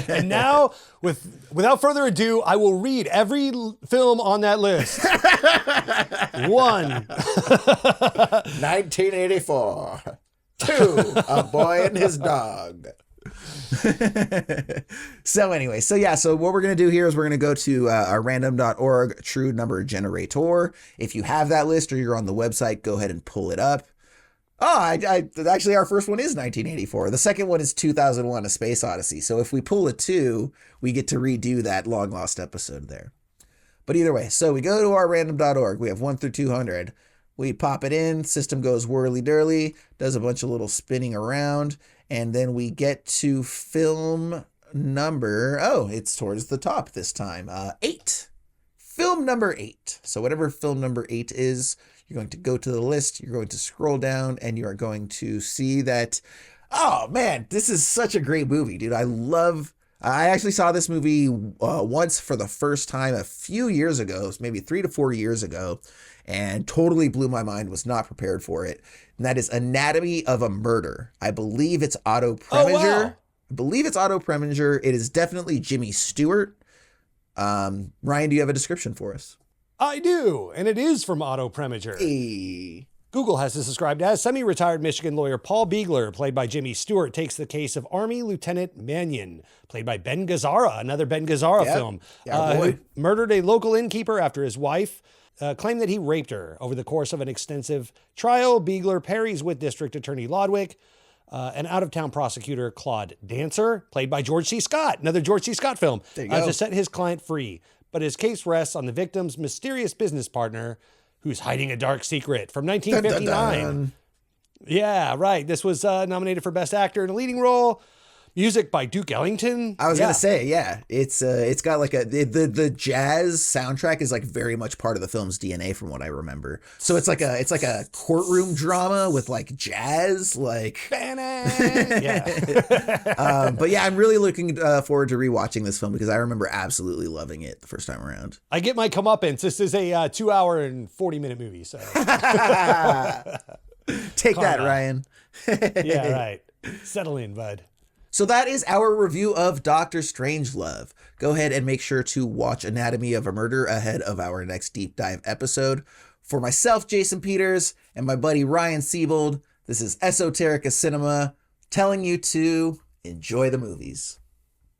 And now, without further ado, I will read every film on that list. 1.
1984. 2. A Boy and His Dog. So anyway, so what we're going to do here is we're going to go to our random.org true number generator. If you have that list or you're on the website, go ahead and pull it up. Actually, our first one is 1984. The second one is 2001, A Space Odyssey. So if we pull a 2, we get to redo that long lost episode there. But either way, so we go to our random.org. We have 1 through 200. We pop it in, system goes whirly-dirly, does a bunch of little spinning around, and then we get to film number, it's towards the top this time, 8. Film number 8. So whatever film number 8 is, you're going to go to the list, you're going to scroll down, and you are going to see that, oh man, this is such a great movie, dude. I actually saw this movie once for the first time a few years ago, maybe 3 to 4 years ago, and totally blew my mind, was not prepared for it. And that is Anatomy of a Murder. I believe it's Otto Preminger. It is definitely Jimmy Stewart. Ryan, do you have a description for us?
I do, and it is from Otto Preminger.
Hey.
Google has this described as semi-retired Michigan lawyer Paul Beegler, played by Jimmy Stewart, takes the case of Army Lieutenant Mannion, played by Ben Gazzara, another Ben Gazzara film, who murdered a local innkeeper after his wife claimed that he raped her. Over the course of an extensive trial, Beegler parries with District Attorney Lodwick, and out-of-town prosecutor Claude Dancer, played by George C. Scott, another George C. Scott film, to set his client free. But his case rests on the victim's mysterious business partner, who's hiding a dark secret from 1959. Dun, dun, dun. Yeah, right. This was nominated for Best Actor in a Leading Role. Music by Duke Ellington.
I was gonna say, it's got like the jazz soundtrack is like very much part of the film's DNA from what I remember. So it's like a courtroom drama with like jazz, like.
Yeah.
But yeah, I'm really looking forward to rewatching this film because I remember absolutely loving it the first time around.
I get my comeuppance. This is a 2 hour and 40 minute movie. So.
Take that,
Karma.
Ryan.
Yeah, right. Settle in, bud.
So that is our review of Dr. Strangelove. Go ahead and make sure to watch Anatomy of a Murder ahead of our next deep dive episode. For myself, Jason Peters, and my buddy Ryan Siebold, this is Esoterica Cinema telling you to enjoy the movies.